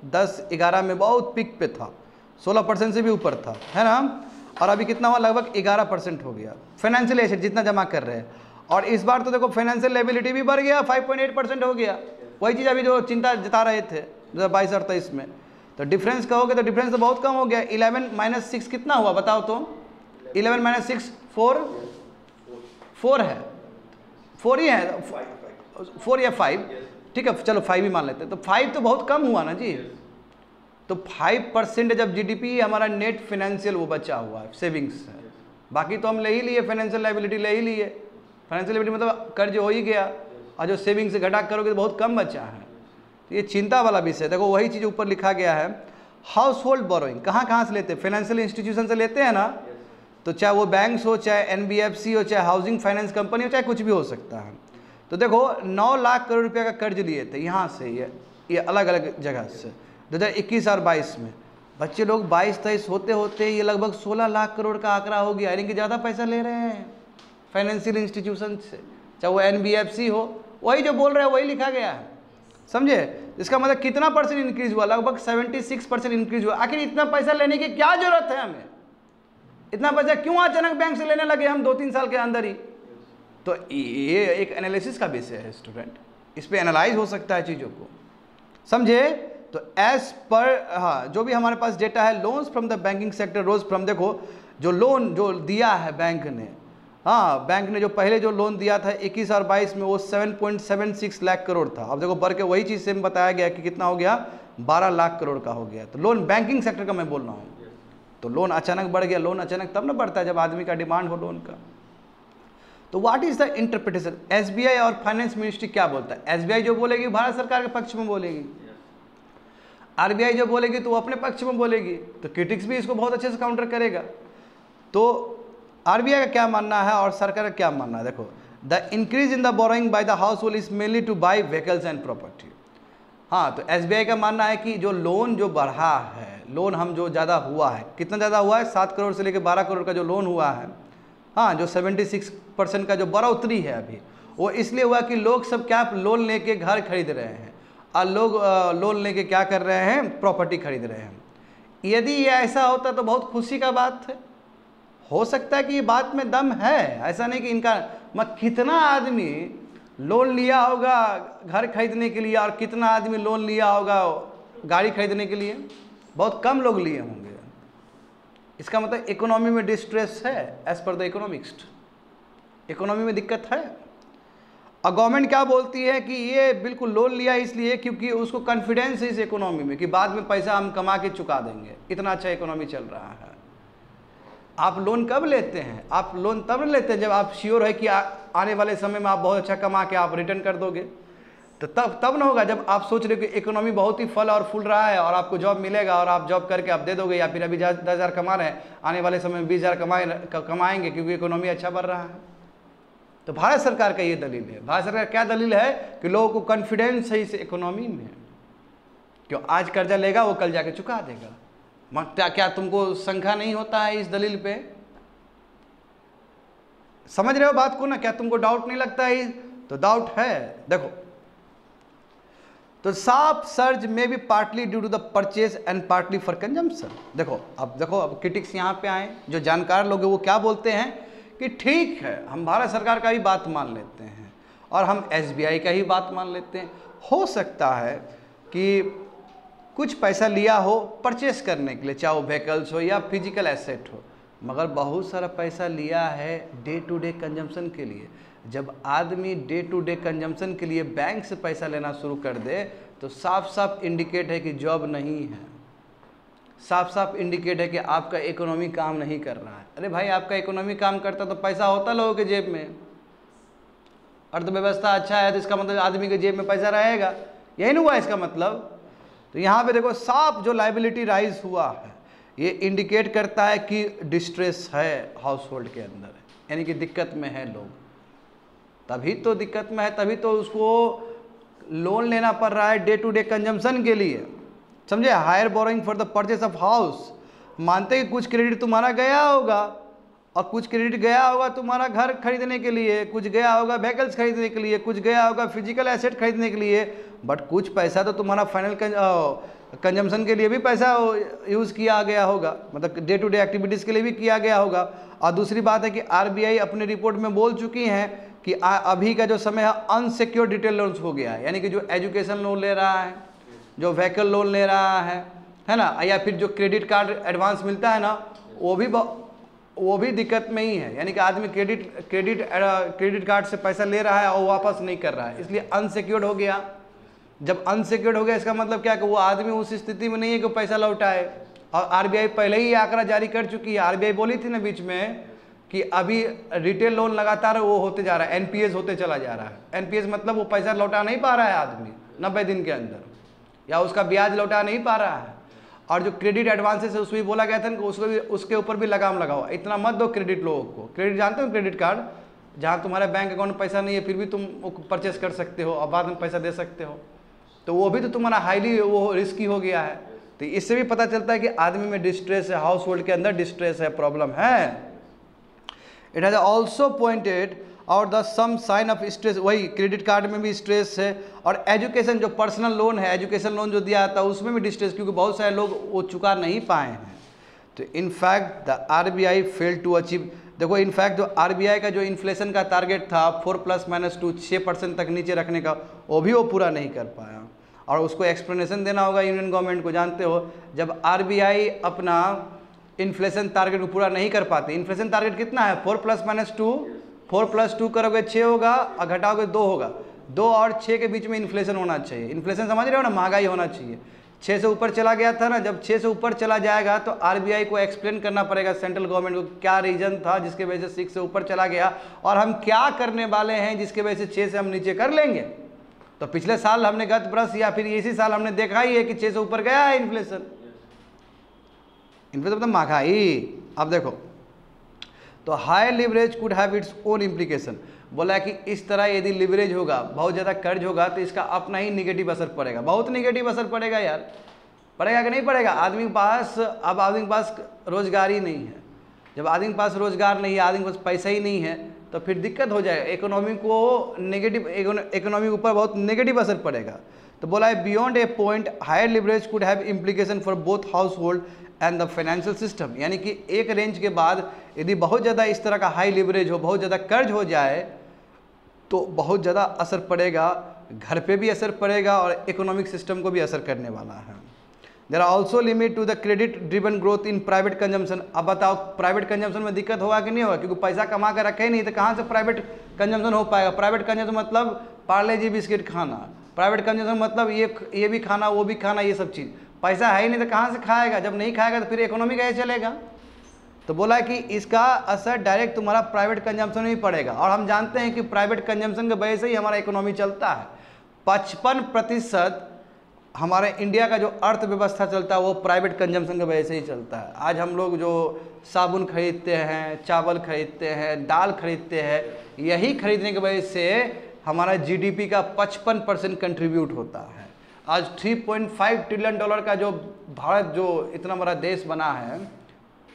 10-11 में बहुत पिक पे था, 16% से भी ऊपर था, है ना। और अभी कितना हुआ, लगभग 11% हो गया फाइनेंशियल एसेट जितना जमा कर रहे हैं। और इस बार तो देखो फाइनेंशियल लेबिलिटी भी बढ़ गया, 5.8% हो गया। वही चीज़ अभी जो चिंता जता रहे थे 2022 और 23 में। तो डिफरेंस कहोगे तो डिफरेंस तो बहुत कम हो गया। 11 - 6 कितना हुआ बताओ तो, 11 माइनस 6 4 है, 4 ही है, 4 या 5, ठीक है चलो 5 ही मान लेते हैं। तो 5 तो बहुत कम हुआ ना जी। तो 5% जब जीडीपी हमारा नेट फाइनेंशियल वो बचा हुआ है, सेविंग्स है, बाकी तो हम ले ही लिए, फाइनेंशियल लाइबिलिटी ले ही लिए, फाइनेंशियल लाइबिलिटी मतलब कर्ज हो ही गया, और जो सेविंग से घटा करोगे तो बहुत कम बचा है। तो ये चिंता वाला विषय। देखो वही चीज़ ऊपर लिखा गया है, हाउस होल्ड बोरोइंग कहाँ से लेते हैं, फाइनेंशियल इंस्टीट्यूशन से लेते हैं ना। तो चाहे वो बैंक्स हो, चाहे एनबीएफसी हो, चाहे हाउसिंग फाइनेंस कंपनी हो, चाहे कुछ भी हो सकता है। तो देखो 9 लाख करोड़ रुपये का कर्ज लिए थे यहाँ से, ये अलग अलग जगह से 2021 और 22 में। बच्चे लोग 22-23 होते होते ये लगभग 16 लाख करोड़ का आंकड़ा हो गया, यानी कि ज़्यादा पैसा ले रहे हैं फाइनेंशियल इंस्टीट्यूशन से, चाहे वो एनबीएफसी हो। वही जो बोल रहे हैं वही लिखा गया है, समझे। इसका मतलब कितना परसेंट इंक्रीज हुआ, लगभग 76% इंक्रीज हुआ। आखिर इतना पैसा लेने की क्या जरूरत है हमें, इतना पैसा क्यों अचानक बैंक से लेने लगे हम 2-3 साल के अंदर ही। तो ये एक एनालिसिस का विषय है स्टूडेंट, इस पे एनालाइज हो सकता है चीज़ों को, समझे। तो एज पर हाँ जो भी हमारे पास डेटा है, loans from the banking sector rose from, देखो जो लोन जो दिया है बैंक ने, हाँ बैंक ने जो पहले जो लोन दिया था 21 और 22 में वो 7.76 लाख करोड़ था। अब देखो बढ़ के वही चीज़ से बताया गया कि कितना हो गया, 12 लाख करोड़ का हो गया। तो लोन बैंकिंग सेक्टर का मैं बोल रहा हूँ। तो लोन अचानक बढ़ गया, लोन अचानक तब ना बढ़ता है जब आदमी का डिमांड हो लोन का। तो what is the interpretation, SBI और फाइनेंस मिनिस्ट्री क्या बोलता है। एसबीआई जो बोलेगी भारत सरकार के पक्ष में बोलेगी, आरबीआई जो बोलेगी तो वो अपने पक्ष में बोलेगी। तो क्रिटिक्स भी इसको बहुत अच्छे से काउंटर करेगा। तो आरबीआई का क्या मानना है और सरकार का क्या मानना है, देखो the increase in the borrowing by the house hold is mainly two by vehicles and property. हाँ तो एसबीआई का मानना है कि जो लोन जो बढ़ा है, लोन हम जो ज़्यादा हुआ है, कितना ज़्यादा हुआ है, 7 करोड़ से लेकर 12 करोड़ का जो लोन हुआ है, हाँ जो 76% का जो बढ़ोतरी है अभी, वो इसलिए हुआ कि लोग सब क्या लोन लेके घर खरीद रहे हैं, और लोग लोन लेके क्या कर रहे हैं, प्रॉपर्टी खरीद रहे हैं। यदि ये ऐसा होता तो बहुत खुशी का बात है, हो सकता है कि ये बात में दम है, ऐसा नहीं कि इनका कितना आदमी लोन लिया होगा घर खरीदने के लिए और कितना आदमी लोन लिया होगा गाड़ी खरीदने के लिए, बहुत कम लोग लिए होंगे। इसका मतलब इकोनॉमी में डिस्ट्रेस है, as per the economist, economy में दिक्कत है। और गवर्नमेंट क्या बोलती है कि ये बिल्कुल लोन लिया इसलिए क्योंकि उसको कॉन्फिडेंस है इस इकोनॉमी में कि बाद में पैसा हम कमा के चुका देंगे, इतना अच्छा इकोनॉमी चल रहा है। आप लोन कब लेते हैं, आप लोन तब लेते हैं जब आप श्योर है कि आने वाले समय में आप बहुत अच्छा कमा के आप रिटर्न कर दोगे। तो तब ना होगा जब आप सोच रहे हो कि इकोनॉमी बहुत ही फल और फूल रहा है और आपको जॉब मिलेगा और आप जॉब करके आप दे दोगे, या फिर अभी 10,000 कमा रहे हैं, आने वाले समय में 20,000 कमाएंगे क्योंकि इकोनॉमी अच्छा बढ़ रहा है। तो भारत सरकार का ये दलील है। भारत सरकार क्या दलील है कि लोगों को कॉन्फिडेंस है इस इकोनॉमी में, क्यों आज कर्जा लेगा वो कल जाके चुका देगा। क्या तुमको शंका नहीं होता है इस दलील पे, समझ रहे हो बात को ना, क्या तुमको डाउट नहीं लगता है? तो डाउट है। देखो तो साफ सर्ज में भी partly due to the purchase and partly for consumption. देखो अब क्रिटिक्स यहाँ पे आए, जो जानकार लोग हैं वो क्या बोलते हैं कि ठीक है हम भारत सरकार का ही बात मान लेते हैं और हम एसबीआई का ही बात मान लेते हैं। हो सकता है कि कुछ पैसा लिया हो परचेस करने के लिए, चाहे वो व्हीकल्स हो या फिजिकल एसेट हो, मगर बहुत सारा पैसा लिया है डे टू डे कंजम्पशन के लिए। जब आदमी डे टू डे कंजम्पशन के लिए बैंक से पैसा लेना शुरू कर दे तो साफ साफ इंडिकेट है कि जॉब नहीं है, साफ साफ इंडिकेट है कि आपका इकोनॉमी काम नहीं कर रहा है। अरे भाई आपका इकोनॉमी काम करता तो पैसा होता लोगों के जेब में, अर्थव्यवस्था अच्छा है तो इसका मतलब आदमी के जेब में पैसा रहेगा, यही नहीं हुआ इसका मतलब। तो यहाँ पे देखो साफ जो लाइबिलिटी राइज हुआ है ये इंडिकेट करता है कि डिस्ट्रेस है हाउस होल्ड के अंदर, यानी कि दिक्कत में है लोग, तभी तो दिक्कत में है, तभी तो उसको लोन लेना पड़ रहा है डे टू डे कंजम्पशन के लिए, समझे। Higher borrowing for the purchase of house, मानते कि कुछ क्रेडिट तुम्हारा गया होगा और कुछ क्रेडिट गया होगा तुम्हारा घर खरीदने के लिए, कुछ गया होगा व्हीकल्स खरीदने के लिए, कुछ गया होगा फिजिकल एसेट खरीदने के लिए, बट कुछ पैसा तो तुम्हारा फाइनल कंजम्पशन के लिए भी पैसा यूज़ किया गया होगा, मतलब डे टू डे एक्टिविटीज़ के लिए भी किया गया होगा। और दूसरी बात है कि आरबीआई अपनी रिपोर्ट में बोल चुकी हैं कि अभी का जो समय है अनसिक्योर्ड डिटेल लोन्स हो गया है, यानी कि जो एजुकेशन लोन ले रहा है, जो व्हीकल लोन ले रहा है ना, या फिर जो क्रेडिट कार्ड एडवांस मिलता है ना, वो भी वो भी दिक्कत में ही है, यानी कि आदमी क्रेडिट कार्ड से पैसा ले रहा है और वापस नहीं कर रहा है, इसलिए अनसिक्योर्ड हो गया। जब अनसिक्योर्ड हो गया इसका मतलब क्या है कि वो आदमी उस स्थिति में नहीं है कि पैसा लौटाए। और आरबीआई पहले ही आंकड़ा जारी कर चुकी है। आरबीआई बोली थी ना बीच में कि अभी रिटेल लोन लगातार वो होते जा रहा है, एनपीएस होते चला जा रहा है। एनपीएस मतलब वो पैसा लौटा नहीं पा रहा है आदमी 90 दिन के अंदर, या उसका ब्याज लौटा नहीं पा रहा है। और जो क्रेडिट एडवांसेस है उसमें बोला गया था कि उसके ऊपर भी लगाम लगाओ, इतना मत दो क्रेडिट लोगों को। क्रेडिट जानते हो, क्रेडिट कार्ड जहाँ तुम्हारे बैंक अकाउंट में पैसा नहीं है फिर भी तुम परचेस कर सकते हो और बाद में पैसा दे सकते हो, तो वो भी तो तुम्हारा हाईली वो रिस्की हो गया है। तो इससे भी पता चलता है कि आदमी में डिस्ट्रेस है, हाउस होल्ड के अंदर डिस्ट्रेस है, प्रॉब्लम है। It has also pointed out the some sign of stress, वही क्रेडिट कार्ड में भी स्ट्रेस है। और एजुकेशन जो पर्सनल लोन है, एजुकेशन लोन जो दिया जाता है उसमें भी डिस्ट्रेस, क्योंकि बहुत सारे लोग वो चुका नहीं पाए हैं। तो in fact the RBI fail to achieve, देखो इनफैक्ट जो आरबीआई का जो इन्फ्लेशन का टारगेट था 4+-2 6% तक नीचे रखने का, वो भी वो पूरा नहीं कर पाया। और उसको एक्सप्लेनेशन देना होगा यूनियन गवर्नमेंट को। जानते हो जब आरबीआई अपना इन्फ्लेशन टारगेट को पूरा नहीं कर पाती, इन्फ्लेशन टारगेट कितना है 4+-2, 4+2 करोगे 6 होगा और घटाओगे 2 होगा, 2 और 6 के बीच में इन्फ्लेशन होना चाहिए। इन्फ्लेशन समझ रहे हो ना, महंगाई होना चाहिए। 6 से ऊपर चला गया था ना, जब 6 से ऊपर चला जाएगा तो आरबीआई को एक्सप्लेन करना पड़ेगा सेंट्रल गवर्नमेंट को क्या रीजन था जिसके वजह से 6 से ऊपर चला गया और हम क्या करने वाले हैं जिसके वजह से 6 से हम नीचे कर लेंगे। तो पिछले साल हमने गत वर्ष या फिर इसी साल हमने देखा ही है कि 6 से ऊपर गया है इन्फ्लेशन मतलब महंगाई। अब देखो तो high leverage could have its own implication, बोला कि इस तरह यदि लिवरेज होगा, बहुत ज़्यादा कर्ज होगा तो इसका अपना ही निगेटिव असर पड़ेगा, बहुत निगेटिव असर पड़ेगा यार। पड़ेगा कि नहीं पड़ेगा? आदमी के पास अब आदमी के पास रोजगार ही नहीं है। जब आदमी के पास रोजगार नहीं है, आदमी के पास पैसा ही नहीं है तो फिर दिक्कत हो जाएगा, इकोनॉमी को नेगेटिव, इकोनॉमी के ऊपर बहुत नेगेटिव असर पड़ेगा। तो बोला है beyond a point higher leverage could have implication for both household and the financial system, यानी कि एक रेंज के बाद यदि बहुत ज़्यादा इस तरह का हाई लिवरेज हो, बहुत ज़्यादा कर्ज हो जाए तो बहुत ज़्यादा असर पड़ेगा, घर पे भी असर पड़ेगा और इकोनॉमिक सिस्टम को भी असर करने वाला है। There are also limit to the credit driven growth in private consumption. अब बताओ प्राइवेट कंजम्पशन में दिक्कत होगा कि नहीं होगा, क्योंकि पैसा कमा कर रखे ही नहीं तो कहाँ से प्राइवेट कंजम्पशन हो पाएगा। प्राइवेट कंजम्पशन मतलब पार्ले जी बिस्किट खाना, प्राइवेट कंजम्पशन मतलब ये भी खाना वो भी खाना, ये सब चीज़। पैसा है ही नहीं तो कहाँ से खाएगा, जब नहीं खाएगा तो फिर इकोनॉमी कैसे चलेगा। तो बोला कि इसका असर डायरेक्ट तुम्हारा प्राइवेट कंजम्पशन में ही पड़ेगा और हम जानते हैं कि प्राइवेट कंजम्पशन की वजह से ही हमारा इकोनॉमी चलता है। 55% हमारे इंडिया का जो अर्थव्यवस्था चलता है वो प्राइवेट कंजम्पशन की वजह से ही चलता है। आज हम लोग जो साबुन खरीदते हैं, चावल खरीदते हैं, दाल खरीदते हैं, यही खरीदने की वजह से हमारा जीडीपी का 55% कंट्रीब्यूट होता है। आज $3.5 ट्रिलियन का जो भारत जो इतना बड़ा देश बना है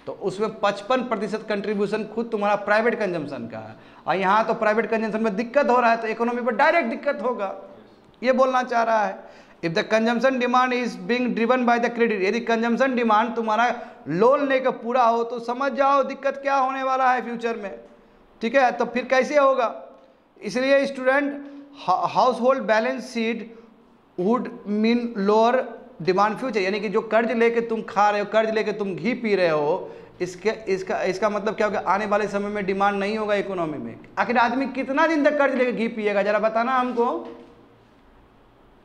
तो उसमें 55% कंट्रीब्यूशन खुद तुम्हारा प्राइवेट कंजम्पशन का है। और यहाँ तो प्राइवेट कंजम्पशन में दिक्कत हो रहा है तो इकोनॉमी पर डायरेक्ट दिक्कत होगा, ये बोलना चाह रहा है। If the consumption demand is being driven by the credit, यदि कंजम्पशन डिमांड तुम्हारा लोन लेकर पूरा हो तो समझ जाओ दिक्कत क्या होने वाला है फ्यूचर में, ठीक है। तो फिर कैसे होगा, इसलिए student house hold balance sheet would mean lower demand future, यानी कि जो कर्ज लेके तुम खा रहे हो, कर्ज लेके तुम घी पी रहे हो, इसका मतलब क्या होगा, आने वाले समय में डिमांड नहीं होगा इकोनॉमी में। आखिर आदमी कितना दिन तक कर्ज लेके घी पिएगा, जरा बताना हमको।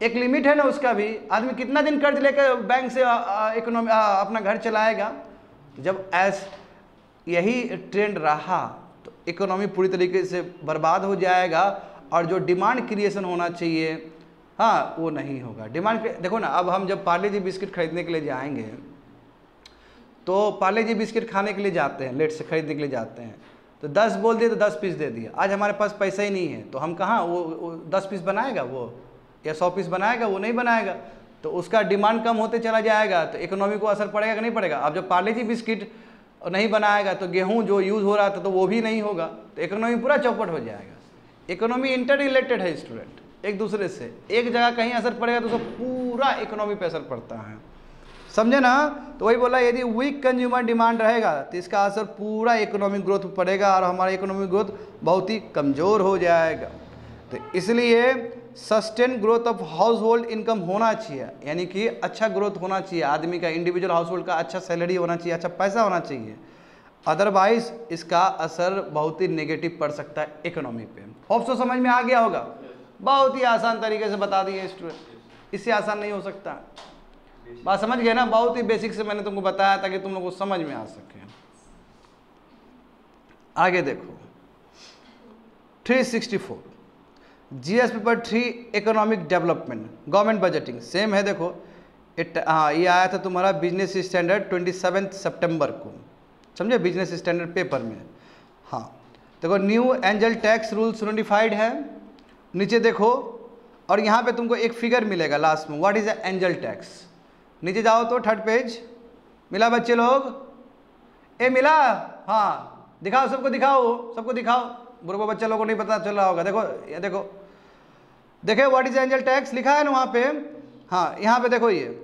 एक लिमिट है ना उसका भी, आदमी कितना दिन कर्ज लेकर बैंक से इकोनॉमी अपना घर चलाएगा। जब यही ट्रेंड रहा तो इकोनॉमी पूरी तरीके से बर्बाद हो जाएगा और जो डिमांड क्रिएशन होना चाहिए हाँ वो नहीं होगा। डिमांड देखो ना, अब हम जब पार्ले जी बिस्किट खरीदने के लिए जाएंगे तो पार्ले जी बिस्किट खाने के लिए जाते हैं, लेट से खरीदने के लिए जाते हैं तो 10 बोल दिए तो 10 पीस दे दिए। आज हमारे पास पैसा ही नहीं है तो हम कहाँ वो 10 पीस बनाएगा वो, या 100 पीस बनाएगा, वो नहीं बनाएगा। तो उसका डिमांड कम होते चला जाएगा तो इकोनॉमी को असर पड़ेगा कि नहीं पड़ेगा। अब जब पार्ले जी बिस्किट नहीं बनाएगा तो गेहूँ जो यूज़ हो रहा था तो वो भी नहीं होगा, तो इकोनॉमी पूरा चौपट हो जाएगा। इकोनॉमी इंटर रिलेटेड है स्टूडेंट, एक दूसरे से। एक जगह कहीं असर पड़ेगा तो उसको पूरा इकोनॉमी पे असर पड़ता है, समझे ना। तो वही बोला यदि वीक कंज्यूमर डिमांड रहेगा तो इसका असर पूरा इकोनॉमिक ग्रोथ पर पड़ेगा और हमारा इकोनॉमिक ग्रोथ बहुत ही कमज़ोर हो जाएगा। तो इसलिए sustain growth of house hold income होना चाहिए, यानी कि अच्छा ग्रोथ होना चाहिए आदमी का, इंडिविजुअल हाउस होल्ड का अच्छा सैलरी होना चाहिए, अच्छा पैसा होना चाहिए। अदरवाइज इसका असर बहुत ही नेगेटिव पड़ सकता है इकोनॉमी पे। होप सो समझ में आ गया होगा। बहुत ही आसान तरीके से बता दिए स्टूडेंट, इससे आसान नहीं हो सकता। बात समझ गए ना, बहुत ही बेसिक से मैंने तुमको बताया ताकि तुम लोग को समझ में आ सके। आगे देखो 364 GS paper 3 economic development government budgeting same है। देखो हाँ ये आया था तुम्हारा बिजनेस स्टैंडर्ड 27 सितंबर को, समझे, बिजनेस स्टैंडर्ड पेपर में। हाँ देखो new angel tax rules notified है, नीचे देखो, और यहाँ पे तुमको एक फिगर मिलेगा लास्ट में, what is the angel tax. नीचे जाओ तो थर्ड पेज मिला बच्चे लोग, ए मिला, हाँ दिखाओ सबको, दिखाओ सबको दिखाओ, बुरे बच्चे लोगों को नहीं पता चल रहा होगा। देखो ये देखो, देखो व्हाट इज एंजल टैक्स लिखा है ना वहाँ पे। हाँ यहाँ पे देखो ये,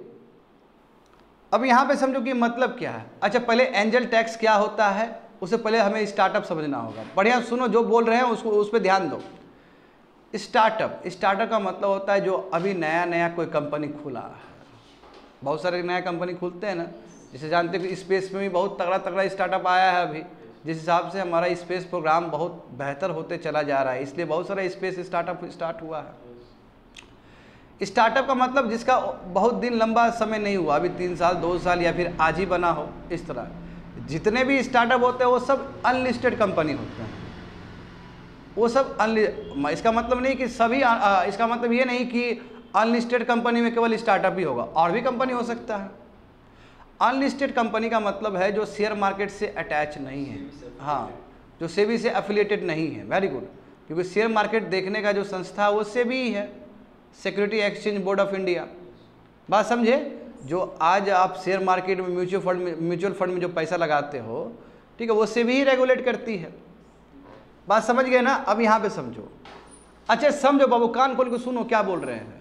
अब यहाँ पे समझो कि मतलब क्या है। अच्छा पहले एंजल टैक्स क्या होता है उससे पहले हमें स्टार्टअप समझना होगा। बढ़िया सुनो, जो बोल रहे हैं उसको उस पर ध्यान दो। स्टार्टअप का मतलब होता है जो अभी नया नया कोई कंपनी खुला है। बहुत सारे नया कंपनी खुलते हैं ना, जैसे जानते हो कि स्पेस में भी बहुत तगड़ा तगड़ा स्टार्टअप आया है अभी, जिस हिसाब से हमारा स्पेस प्रोग्राम बहुत बेहतर होते चला जा रहा है, इसलिए बहुत सारा स्पेस स्टार्टअप स्टार्ट हुआ है। स्टार्टअप का मतलब जिसका बहुत दिन लंबा समय नहीं हुआ, अभी 3 साल 2 साल या फिर आज ही बना हो, इस तरह जितने भी स्टार्टअप होते हैं वो सब अनलिस्टेड कंपनी होते हैं। वो सब इसका मतलब नहीं कि सभी इसका मतलब ये नहीं कि अनलिस्टेड कंपनी में केवल स्टार्टअप ही होगा, और भी कंपनी हो सकता है। अनलिस्टेड कंपनी का मतलब है जो शेयर मार्केट से अटैच नहीं है, हाँ जो सेबी से एफिलिएटेड नहीं है। वेरी गुड, क्योंकि शेयर मार्केट देखने का जो संस्था है वो सेबी ही है, security exchange board of India. बात समझे, जो आज आप शेयर मार्केट में म्यूचुअल फंड में जो पैसा लगाते हो, ठीक है, वो सेबी ही रेगुलेट करती है। बात समझ गए ना। अब यहाँ पे समझो, अच्छा समझो बाबू, कान खोल के सुनो क्या बोल रहे हैं।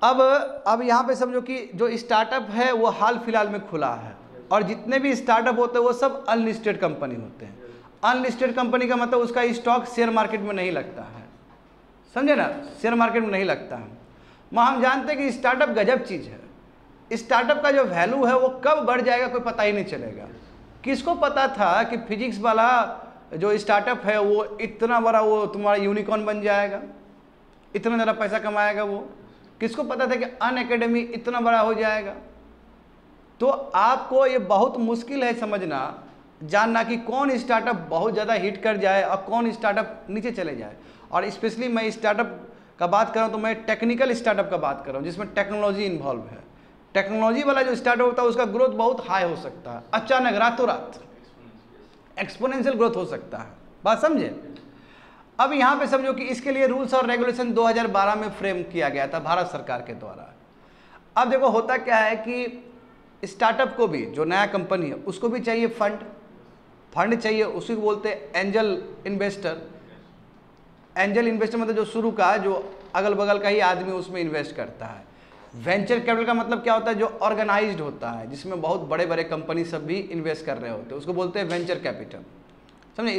अब यहाँ पे समझो कि जो स्टार्टअप है वो हाल फिलहाल में खुला है, और जितने भी स्टार्टअप होते हैं वो सब अनलिस्टेड कंपनी होते हैं। अनलिस्टेड कंपनी का मतलब उसका स्टॉक शेयर मार्केट में नहीं लगता है, समझे ना, शेयर मार्केट में नहीं लगता है। हम जानते हैं कि स्टार्टअप गजब चीज़ है। स्टार्टअप का जो वैल्यू है वो कब बढ़ जाएगा कोई पता ही नहीं चलेगा। किसको पता था कि फिजिक्स वाला जो स्टार्टअप है वो इतना बड़ा वो तुम्हारा यूनिकॉर्न बन जाएगा, इतना ज़्यादा पैसा कमाएगा वो। किसको पता था कि अनअकैडमी इतना बड़ा हो जाएगा। तो आपको ये बहुत मुश्किल है समझना, जानना कि कौन स्टार्टअप बहुत ज़्यादा हिट कर जाए और कौन स्टार्टअप नीचे चले जाए। और स्पेशली मैं स्टार्टअप का बात कर रहा हूँ तो मैं टेक्निकल स्टार्टअप का बात कर रहा हूँ, जिसमें टेक्नोलॉजी इन्वॉल्व है। टेक्नोलॉजी वाला जो स्टार्टअप होता है उसका ग्रोथ बहुत हाई हो सकता है, अचानक रातों रात एक्सपोनेंशियल ग्रोथ हो सकता है। बात समझे। अब यहाँ पे समझो कि इसके लिए रूल्स और रेगुलेशन 2012 में फ्रेम किया गया था भारत सरकार के द्वारा। अब देखो होता क्या है कि स्टार्टअप को भी, जो नया कंपनी है उसको भी चाहिए फंड चाहिए, उसी को बोलते हैं एंजल इन्वेस्टर। एंजल इन्वेस्टर मतलब जो शुरू का, जो अगल बगल का ही आदमी उसमें इन्वेस्ट करता है। वेंचर कैपिटल का मतलब क्या होता है, जो ऑर्गेनाइज्ड होता है, जिसमें बहुत बड़े बड़े कंपनी सब भी इन्वेस्ट कर रहे होते हैं, उसको बोलते हैं वेंचर कैपिटल। समझे,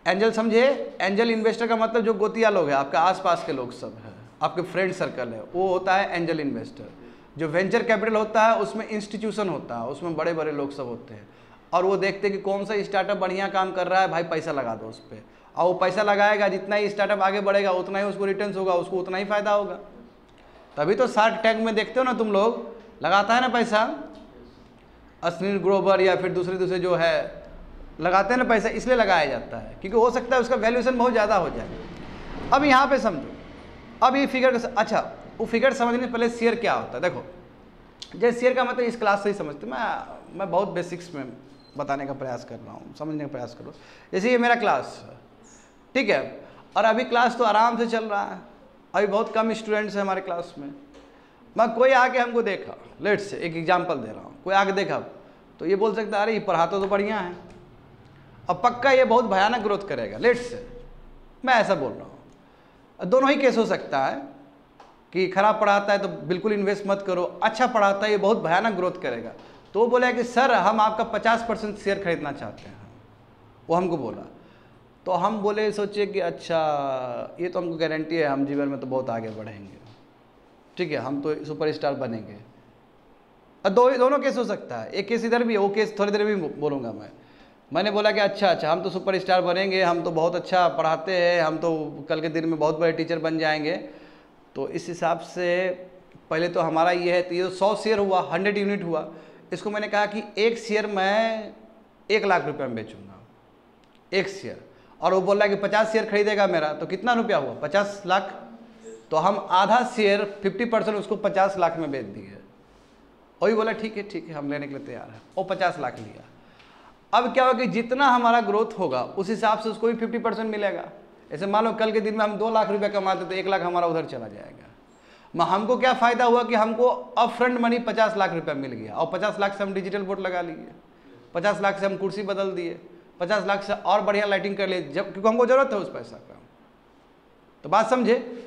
एंजल समझे। एंजल इन्वेस्टर का मतलब जो गोतिया लोग हैं, आपके आसपास के लोग सब हैं, आपके फ्रेंड सर्कल है, वो होता है एंजल इन्वेस्टर। जो वेंचर कैपिटल होता है उसमें इंस्टीट्यूशन होता है, उसमें बड़े बड़े लोग सब होते हैं, और वो देखते हैं कि कौन सा स्टार्टअप बढ़िया काम कर रहा है, भाई पैसा लगा दो उस पर। और वो पैसा लगाएगा, जितना ही स्टार्टअप आगे बढ़ेगा उतना ही उसको रिटर्न्स होगा, उसको उतना ही फायदा होगा। तभी तो शार्क टैंक में देखते हो ना तुम लोग, लगाता है ना पैसा, अश्विनी ग्रोवर या फिर दूसरे जो है लगाते हैं ना पैसा, इसलिए लगाया जाता है क्योंकि हो सकता है उसका वैल्यूएशन बहुत ज़्यादा हो जाए। अब यहाँ पे समझो, अब ये फिगर का, अच्छा वो फिगर समझने से पहले शेयर क्या होता है। देखो जैसे शेयर का मतलब इस क्लास से ही समझते, मैं बहुत बेसिक्स में बताने का प्रयास कर रहा हूँ, समझने का प्रयास करो। जैसे ये मेरा क्लास है, ठीक है, और अभी क्लास तो आराम से चल रहा है, अभी बहुत कम स्टूडेंट्स हैं हमारे क्लास में। मैं कोई आके हमको देखा, लेट से एक एग्जांपल दे रहा हूँ, कोई आके देखा तो ये बोल सकता है अरे ये पढ़ाता तो बढ़िया है, अब पक्का ये बहुत भयानक ग्रोथ करेगा, लेट से, मैं ऐसा बोल रहा हूँ। दोनों ही केस हो सकता है कि खराब पढ़ाता है तो बिल्कुल इन्वेस्ट मत करो, अच्छा पढ़ाता है ये बहुत भयानक ग्रोथ करेगा। तो वो बोला कि सर हम आपका 50% शेयर खरीदना चाहते हैं, वो हमको बोला। तो हम बोले, सोचे कि अच्छा ये तो हमको गारंटी है हम जीवन में तो बहुत आगे बढ़ेंगे, ठीक है, हम तो सुपरस्टार बनेंगे। दोनों केस हो सकता है, एक केस इधर भी है, वो केस थोड़ी देर में भी बोलूँगा मैंने बोला कि अच्छा हम तो सुपर स्टार बनेंगे, हम तो बहुत अच्छा पढ़ाते हैं, हम तो कल के दिन में बहुत बड़े टीचर बन जाएंगे। तो इस हिसाब से पहले तो हमारा ये है, तो ये 100 शेयर हुआ, 100 यूनिट हुआ, इसको मैंने कहा कि एक शेयर मैं 1 लाख रुपये में बेचूंगा, एक शेयर। और वो बोल रहा है कि 50 शेयर खरीदेगा मेरा, तो कितना रुपया हुआ, 50 लाख। तो हम आधा शेयर 50% उसको 50 लाख में बेच दिए। वही बोला ठीक है हम लेने के लिए तैयार है, वो 50 लाख लिया। अब क्या होगा कि जितना हमारा ग्रोथ होगा उस हिसाब से उसको भी 50% मिलेगा। ऐसे मान लो कल के दिन में हम 2 लाख रुपया कमाते तो 1 लाख हमारा उधर चला जाएगा। हमको क्या फ़ायदा हुआ कि हमको अप फ्रंट मनी 50 लाख रुपया मिल गया, और 50 लाख से हम डिजिटल बोर्ड लगा लिए, 50 लाख से हम कुर्सी बदल दिए, 50 लाख से और बढ़िया लाइटिंग कर लिए, जब क्योंकि हमको ज़रूरत है उस पैसा का। तो बात समझे।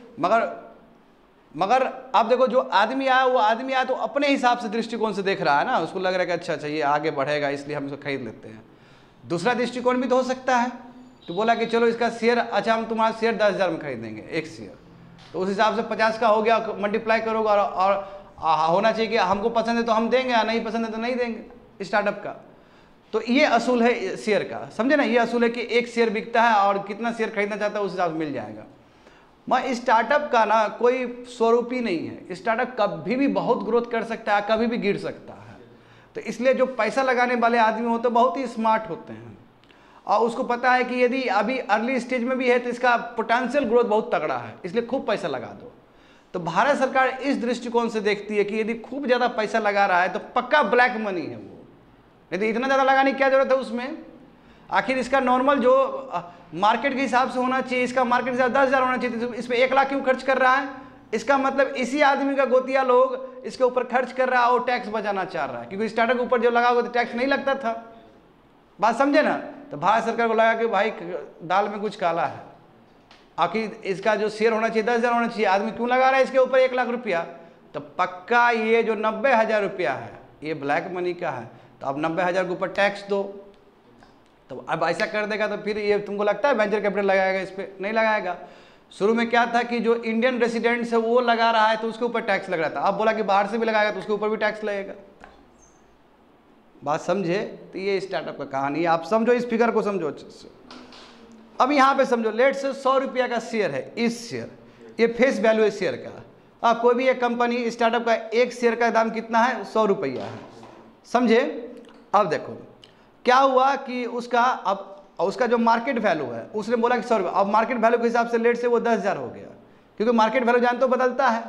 मगर अब देखो, जो आदमी आया तो अपने हिसाब से दृष्टिकोण से देख रहा है ना, उसको लग रहा है कि अच्छा ये आगे बढ़ेगा इसलिए हम इसको खरीद लेते हैं। दूसरा दृष्टिकोण भी तो हो सकता है, तो बोला कि चलो इसका शेयर, अच्छा हम तुम्हारा शेयर 10,000 में खरीदेंगे एक शेयर, तो उस हिसाब से 50 का हो गया, मल्टीप्लाई करोगे और होना चाहिए कि हमको पसंद है तो हम देंगे, या नहीं पसंद है तो नहीं देंगे स्टार्टअप का। तो ये असूल है शेयर का, समझे ना, ये असूल है कि एक शेयर बिकता है और कितना शेयर खरीदना चाहता है उस हिसाब से मिल जाएगा। स्टार्टअप का ना कोई स्वरूप ही नहीं है, स्टार्टअप कभी भी बहुत ग्रोथ कर सकता है, कभी भी गिर सकता है। तो इसलिए जो पैसा लगाने वाले आदमी होते हैं बहुत ही स्मार्ट होते हैं, और उसको पता है कि यदि अभी अर्ली स्टेज में भी है तो इसका पोटेंशियल ग्रोथ बहुत तगड़ा है, इसलिए खूब पैसा लगा दो। तो भारत सरकार इस दृष्टिकोण से देखती है कि यदि खूब ज़्यादा पैसा लगा रहा है तो पक्का ब्लैक मनी है वो, नहीं तो इतना ज़्यादा लगाने की क्या जरूरत है उसमें। आखिर इसका नॉर्मल जो मार्केट के हिसाब से होना चाहिए, इसका मार्केट हिसाब 10,000 होना चाहिए, तो इस पर 1 लाख क्यों खर्च कर रहा है। इसका मतलब इसी आदमी का गोतिया लोग इसके ऊपर खर्च कर रहा है और टैक्स बचाना चाह रहा है, क्योंकि स्टार्टअप के ऊपर जो लगा हुआ तो टैक्स नहीं लगता था। बात समझे ना। तो भारत सरकार को लगा कि भाई दाल में कुछ काला है, आखिर इसका जो शेयर होना चाहिए 10,000 होना चाहिए, आदमी क्यों लगा रहा है इसके ऊपर 1 लाख रुपया। तो पक्का ये जो 90,000 रुपया है ये ब्लैक मनी का है, तो अब 90,000 के ऊपर टैक्स दो। तो अब ऐसा कर देगा तो फिर ये तुमको लगता है वेंचर कैपिटल लगाएगा इस पर, नहीं लगाएगा। शुरू में क्या था कि जो इंडियन रेसिडेंट्स है वो लगा रहा है तो उसके ऊपर टैक्स लग रहा था, अब बोला कि बाहर से भी लगाएगा तो उसके ऊपर भी टैक्स लगेगा। बात समझे। तो ये स्टार्टअप का कहानी है, आप समझो, इस फिगर को समझो अच्छे से। अब यहाँ पे समझो, लेट से 100 रुपया का शेयर है, इस शेयर, ये फेस वैल्यू है शेयर का। अब कोई भी एक कंपनी स्टार्टअप का एक शेयर का दाम कितना है, 100 रुपया है, समझे। अब देखो क्या हुआ कि उसका जो मार्केट वैल्यू है उसने बोला कि 100 रुपये, अब मार्केट वैल्यू के हिसाब से लेट से वो 10,000 हो गया, क्योंकि मार्केट वैल्यू जान तो बदलता है,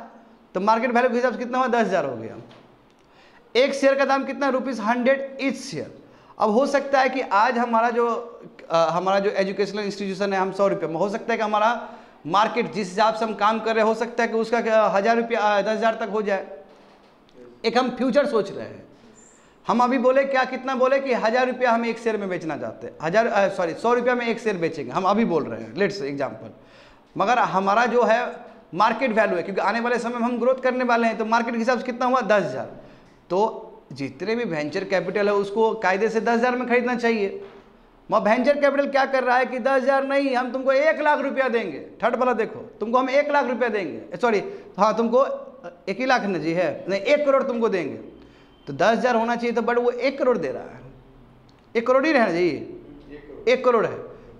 तो मार्केट वैल्यू के हिसाब से कितना हुआ, 10,000 हो गया। एक शेयर का दाम कितना, ₹100 ईच शेयर। अब हो सकता है कि आज हमारा जो एजुकेशनल इंस्टीट्यूशन है, हम 100 रुपये में, हो सकता है कि हमारा मार्केट जिस हिसाब से हम काम कर रहे हैं हो सकता है कि उसका 1,000 रुपया 10,000 तक हो जाए। एक हम फ्यूचर सोच रहे हैं, हम अभी बोले क्या, कितना बोले कि 1,000 रुपया हम एक शेयर में बेचना चाहते हैं, 100 रुपया में एक शेयर बेचेंगे, हम अभी बोल रहे हैं, लेट्स एग्जाम्पल। मगर हमारा जो है मार्केट वैल्यू है, क्योंकि आने वाले समय में हम ग्रोथ करने वाले हैं, तो मार्केट के हिसाब से कितना हुआ, 10,000। तो जितने भी वेंचर कैपिटल है उसको कायदे से 10,000 में खरीदना चाहिए। वेंचर कैपिटल क्या कर रहा है कि 10,000 नहीं, हम तुमको 1 लाख रुपया देंगे। थर्ड वाला देखो, तुमको हम 1 लाख रुपया देंगे, सॉरी हाँ, तुमको 1 ही लाख ना जी है, नहीं 1 करोड़ तुमको देंगे। तो 10,000 होना चाहिए था, बट वो 1 करोड़ दे रहा है। 1 करोड़ ही रहना चाहिए, 1 करोड़ है,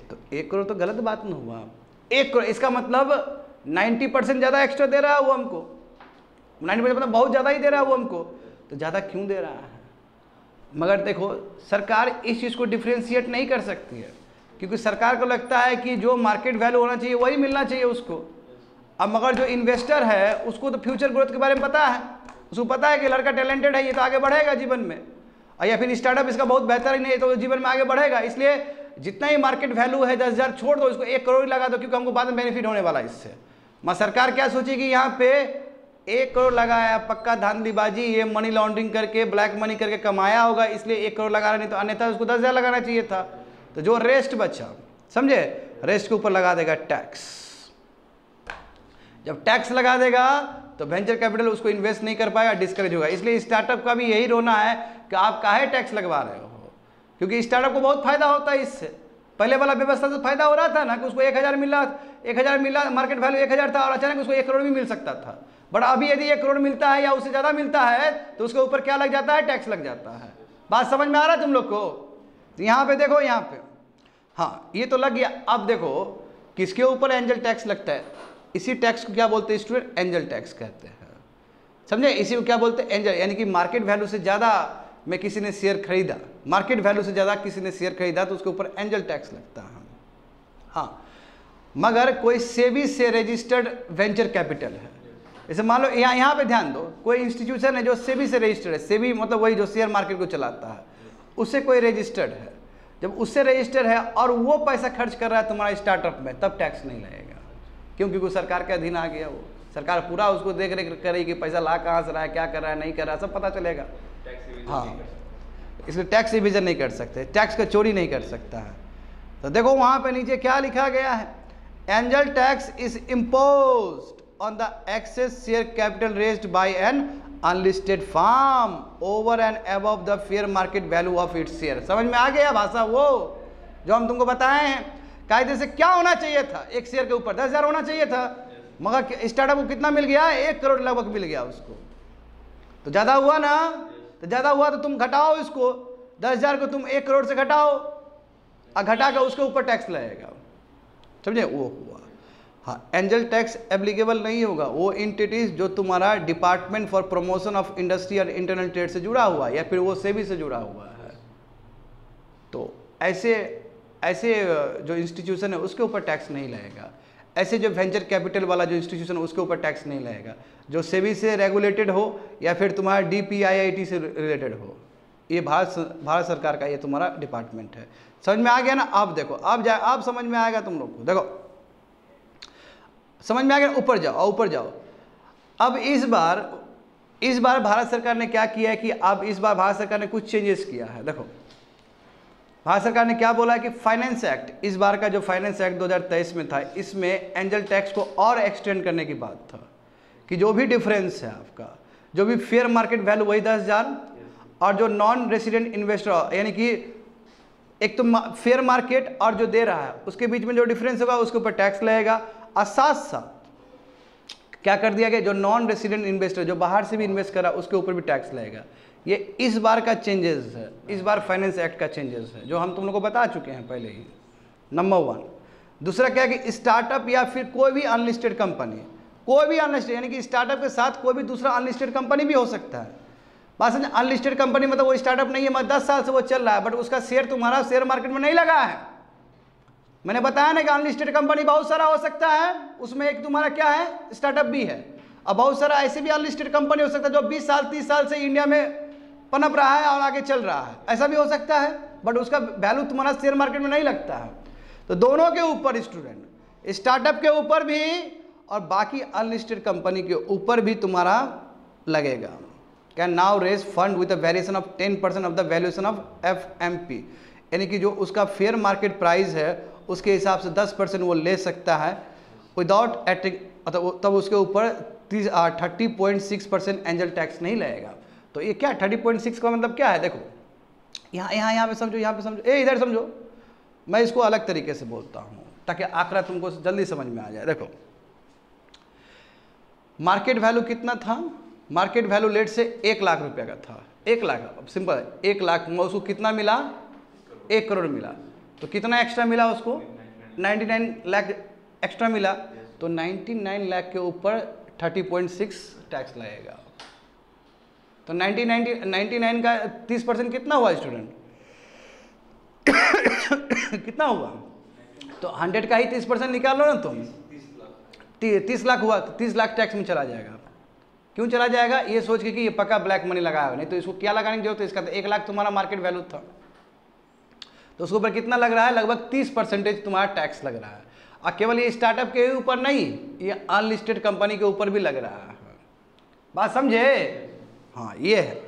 तो 1 करोड़ तो गलत बात ना हुआ। 1 करोड़ इसका मतलब 90% ज़्यादा एक्स्ट्रा दे रहा है वो हमको, 90% मतलब बहुत ज़्यादा ही दे रहा है वो हमको। तो ज़्यादा क्यों दे रहा है। मगर देखो सरकार इस चीज़ को डिफ्रेंशिएट नहीं कर सकती है, क्योंकि सरकार को लगता है कि जो मार्केट वैल्यू होना चाहिए वही मिलना चाहिए उसको। अब मगर जो इन्वेस्टर है उसको तो फ्यूचर ग्रोथ के बारे में पता है, उसको पता है कि लड़का टैलेंटेड है, ये तो आगे बढ़ेगा जीवन में, या फिर स्टार्टअप इसका बहुत बेहतर ही नहीं है तो जीवन में आगे बढ़ेगा। इसलिए जितना ही मार्केट वैल्यू है 10,000 छोड़ दो, इसको 1 करोड़ ही लगा दो, क्योंकि हमको बाद में बेनिफिट होने वाला है इससे। मैं सरकार क्या सोचेगी, यहाँ पे 1 करोड़ लगाया, पक्का धांधलीबाजी, ये मनी लॉन्ड्रिंग करके ब्लैक मनी करके कमाया होगा, इसलिए 1 करोड़ लगा रहा, नहीं तो अन्यथा उसको 10,000 लगाना चाहिए था। तो जो रेस्ट बचा, समझे, रेस्ट के ऊपर लगा देगा टैक्स। जब टैक्स लगा देगा तो वेंचर कैपिटल उसको इन्वेस्ट नहीं कर पाएगा, डिस्करेज होगा। इसलिए स्टार्टअप का भी यही रोना है कि आप काहे टैक्स लगवा रहे हो, क्योंकि स्टार्टअप को बहुत फायदा होता है इससे। पहले वाला व्यवस्था से फायदा हो रहा था ना, कि उसको 1,000 मिला, 1,000 मिला, मार्केट वैल्यू 1,000 था और अचानक उसको 1 करोड़ भी मिल सकता था। बट अभी यदि 1 करोड़ मिलता है या उससे ज़्यादा मिलता है तो उसके ऊपर क्या लग जाता है, टैक्स लग जाता है। बात समझ में आ रहा है तुम लोग को? तो यहाँ पे देखो, यहाँ पे हाँ ये तो लग गया। अब देखो किसके ऊपर एंजल टैक्स लगता है, इसी टैक्स को क्या बोलते हैं स्टूडेंट, एंजल टैक्स कहते हैं, समझे? इसी को क्या बोलते हैं, एंजल, यानी कि मार्केट वैल्यू से ज़्यादा में किसी ने शेयर खरीदा, मार्केट वैल्यू से ज़्यादा किसी ने शेयर खरीदा तो उसके ऊपर एंजल टैक्स लगता है। हाँ, मगर कोई सेबी से रजिस्टर्ड वेंचर कैपिटल है, जैसे मान लो यहाँ पे ध्यान दो, कोई इंस्टीट्यूशन है जो सेबी से रजिस्टर्ड है, सेबी मतलब वही जो शेयर मार्केट को चलाता है, उससे कोई रजिस्टर्ड है, जब उससे रजिस्टर्ड है और वो पैसा खर्च कर रहा है तुम्हारा स्टार्टअप में, तब टैक्स नहीं लगेगा, क्योंकि वो सरकार के अधीन आ गया, वो सरकार पूरा उसको देख रेख करेगी कि पैसा ला कहाँ से रहा है, क्या कर रहा है, नहीं कर रहा है, सब पता चलेगा। हाँ, इसलिए टैक्स इवेजन नहीं कर सकते, टैक्स का चोरी नहीं कर सकता है। तो देखो वहाँ पे नीचे क्या लिखा गया है, angel tax is imposed on the excess share capital raised by an unlisted firm over and above the fair market value of its share। समझ में आ गया भाषा वो जो हम तुमको बताए हैं? कायदे से क्या होना चाहिए था, एक शेयर के ऊपर 10,000 होना चाहिए था, मगर स्टार्टअप को कितना मिल गया, 1 करोड़ लगभग मिल गया उसको, तो ज़्यादा हुआ ना, तो ज़्यादा हुआ तो तुम घटाओ इसको, 10,000 को तुम 1 करोड़ से घटाओ और घटा कर उसके ऊपर टैक्स लगेगा, समझे? वो हुआ। हाँ, एंजल टैक्स एप्लीकेबल नहीं होगा वो एंटिटीज जो तुम्हारा department for promotion of industry और इंटरनल ट्रेड से जुड़ा हुआ है या फिर वो सेबी से जुड़ा हुआ है, तो ऐसे जो इंस्टीट्यूशन है उसके ऊपर टैक्स नहीं लगेगा, ऐसे जो वेंचर कैपिटल वाला जो इंस्टीट्यूशन है उसके ऊपर टैक्स नहीं लगेगा, जो सेबी से रेगुलेटेड हो या फिर तुम्हारा DPIIT से रिलेटेड हो, ये भारत सरकार का ये तुम्हारा डिपार्टमेंट है। समझ में आ गया ना? अब देखो, अब समझ में आएगा तुम लोग को, देखो समझ में आ गया? ऊपर जाओ, ऊपर जाओ। अब इस बार भारत सरकार ने क्या किया है कि अब इस बार भारत सरकार ने कुछ चेंजेस किया है। देखो भारत सरकार ने क्या बोला है कि फाइनेंस एक्ट, इस बार का जो फाइनेंस एक्ट 2023 में था, इसमें एंजल टैक्स को और एक्सटेंड करने की बात था कि जो भी डिफरेंस है आपका, जो भी फेयर मार्केट वैल्यू वही 10,000 और जो नॉन रेसिडेंट इन्वेस्टर यानी कि एक तो फेयर मार्केट और जो दे रहा है उसके बीच में जो डिफरेंस होगा उसके ऊपर टैक्स लगेगा। और साथ साथ क्या कर दिया गया, जो नॉन रेसिडेंट इन्वेस्टर जो बाहर से भी इन्वेस्ट कर रहा है उसके ऊपर भी टैक्स लगेगा। ये इस बार का चेंजेस है, इस बार फाइनेंस एक्ट का चेंजेस है जो हम तुम लोग को बता चुके हैं पहले ही, नंबर 1। दूसरा क्या है कि स्टार्टअप या फिर कोई भी अनलिस्टेड कंपनी, कोई भी अनलिस्टेड यानी कि स्टार्टअप के साथ कोई भी दूसरा अनलिस्टेड कंपनी भी हो सकता है। बात समझ, अनलिस्टेड कंपनी मतलब वो स्टार्टअप नहीं है, मतलब 10 साल से वो चल रहा है बट उसका शेयर तुम्हारा शेयर मार्केट में नहीं लगा है। मैंने बताया ना कि अनलिस्टेड कंपनी बहुत सारा हो सकता है, उसमें एक तुम्हारा क्या है, स्टार्टअप भी है, और बहुत सारा ऐसे भी अनलिस्टेड कंपनी हो सकता है जो 20 साल 30 साल से इंडिया में पनप रहा है और आगे चल रहा है, ऐसा भी हो सकता है, बट उसका वैल्यू तुम्हारा शेयर मार्केट में नहीं लगता है। तो दोनों के ऊपर स्टूडेंट, स्टार्टअप के ऊपर भी और बाकी अनलिस्टेड कंपनी के ऊपर भी तुम्हारा लगेगा। Can now raise fund with a variation of 10% of the valuation of FMP, यानी कि जो उसका फेयर मार्केट प्राइस है उसके हिसाब से 10% वो ले सकता है विदाउट एटिंग, तब उसके ऊपर 30.6% एंजल टैक्स नहीं लगेगा। तो ये क्या 30.6 का मतलब क्या है, देखो यहाँ पे समझो, यहाँ पे समझो, इधर समझो, मैं इसको अलग तरीके से बोलता हूँ ताकि आंकड़ा तुमको जल्दी समझ में आ जाए। देखो मार्केट वैल्यू कितना था, मार्केट वैल्यू लेट से 1 लाख रुपये का था, 1 लाख, अब सिंपल है 1 लाख, उसको कितना मिला, 1 करोड़ मिला, तो कितना एक्स्ट्रा मिला उसको, 99 लाख एक्स्ट्रा मिला, तो 99 लाख के ऊपर 30.6 टैक्स लगेगा। तो 99 का 30% कितना हुआ स्टूडेंट कितना हुआ, तो 100 का ही 30% निकालो ना तुम, 30 लाख हुआ, 30 लाख टैक्स में चला जाएगा। क्यों चला जाएगा, ये सोच के कि ये पक्का ब्लैक मनी लगाया हुआ, नहीं तो इसको क्या लगाने की जरूरत है, इसका तो 1 लाख तुम्हारा मार्केट वैल्यू था, तो उसके ऊपर कितना लग रहा है, लगभग 30% तुम्हारा टैक्स लग रहा है। और केवल ये स्टार्टअप के ऊपर नहीं, ये अनलिस्टेड कंपनी के ऊपर भी लग रहा है। बात समझे? हाँ ये है,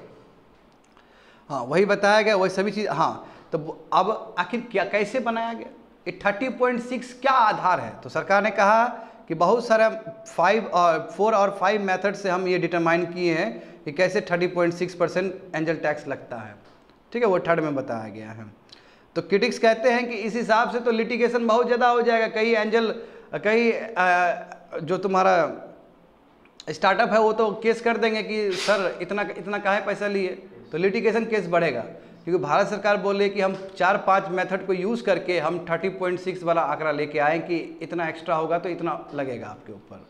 हाँ वही बताया गया, वही सभी चीज़। हाँ तो अब आखिर क्या कैसे बनाया गया, ये 30.6 क्या आधार है, तो सरकार ने कहा कि बहुत सारा 4 और 5 मेथड से हम ये डिटरमाइन किए हैं कि कैसे 30.6% एंजल टैक्स लगता है। ठीक है, वो 3rd में बताया गया है। तो क्रिटिक्स कहते हैं कि इस हिसाब से तो लिटिगेशन बहुत ज़्यादा हो जाएगा, कई जो तुम्हारा स्टार्टअप है वो तो केस कर देंगे कि सर इतना इतना काहे पैसा लिए, तो लिटिगेशन केस बढ़ेगा, क्योंकि भारत सरकार बोले कि हम 4-5 मेथड को यूज़ करके हम 30.6 वाला आंकड़ा लेके आए कि इतना एक्स्ट्रा होगा तो इतना लगेगा आपके ऊपर।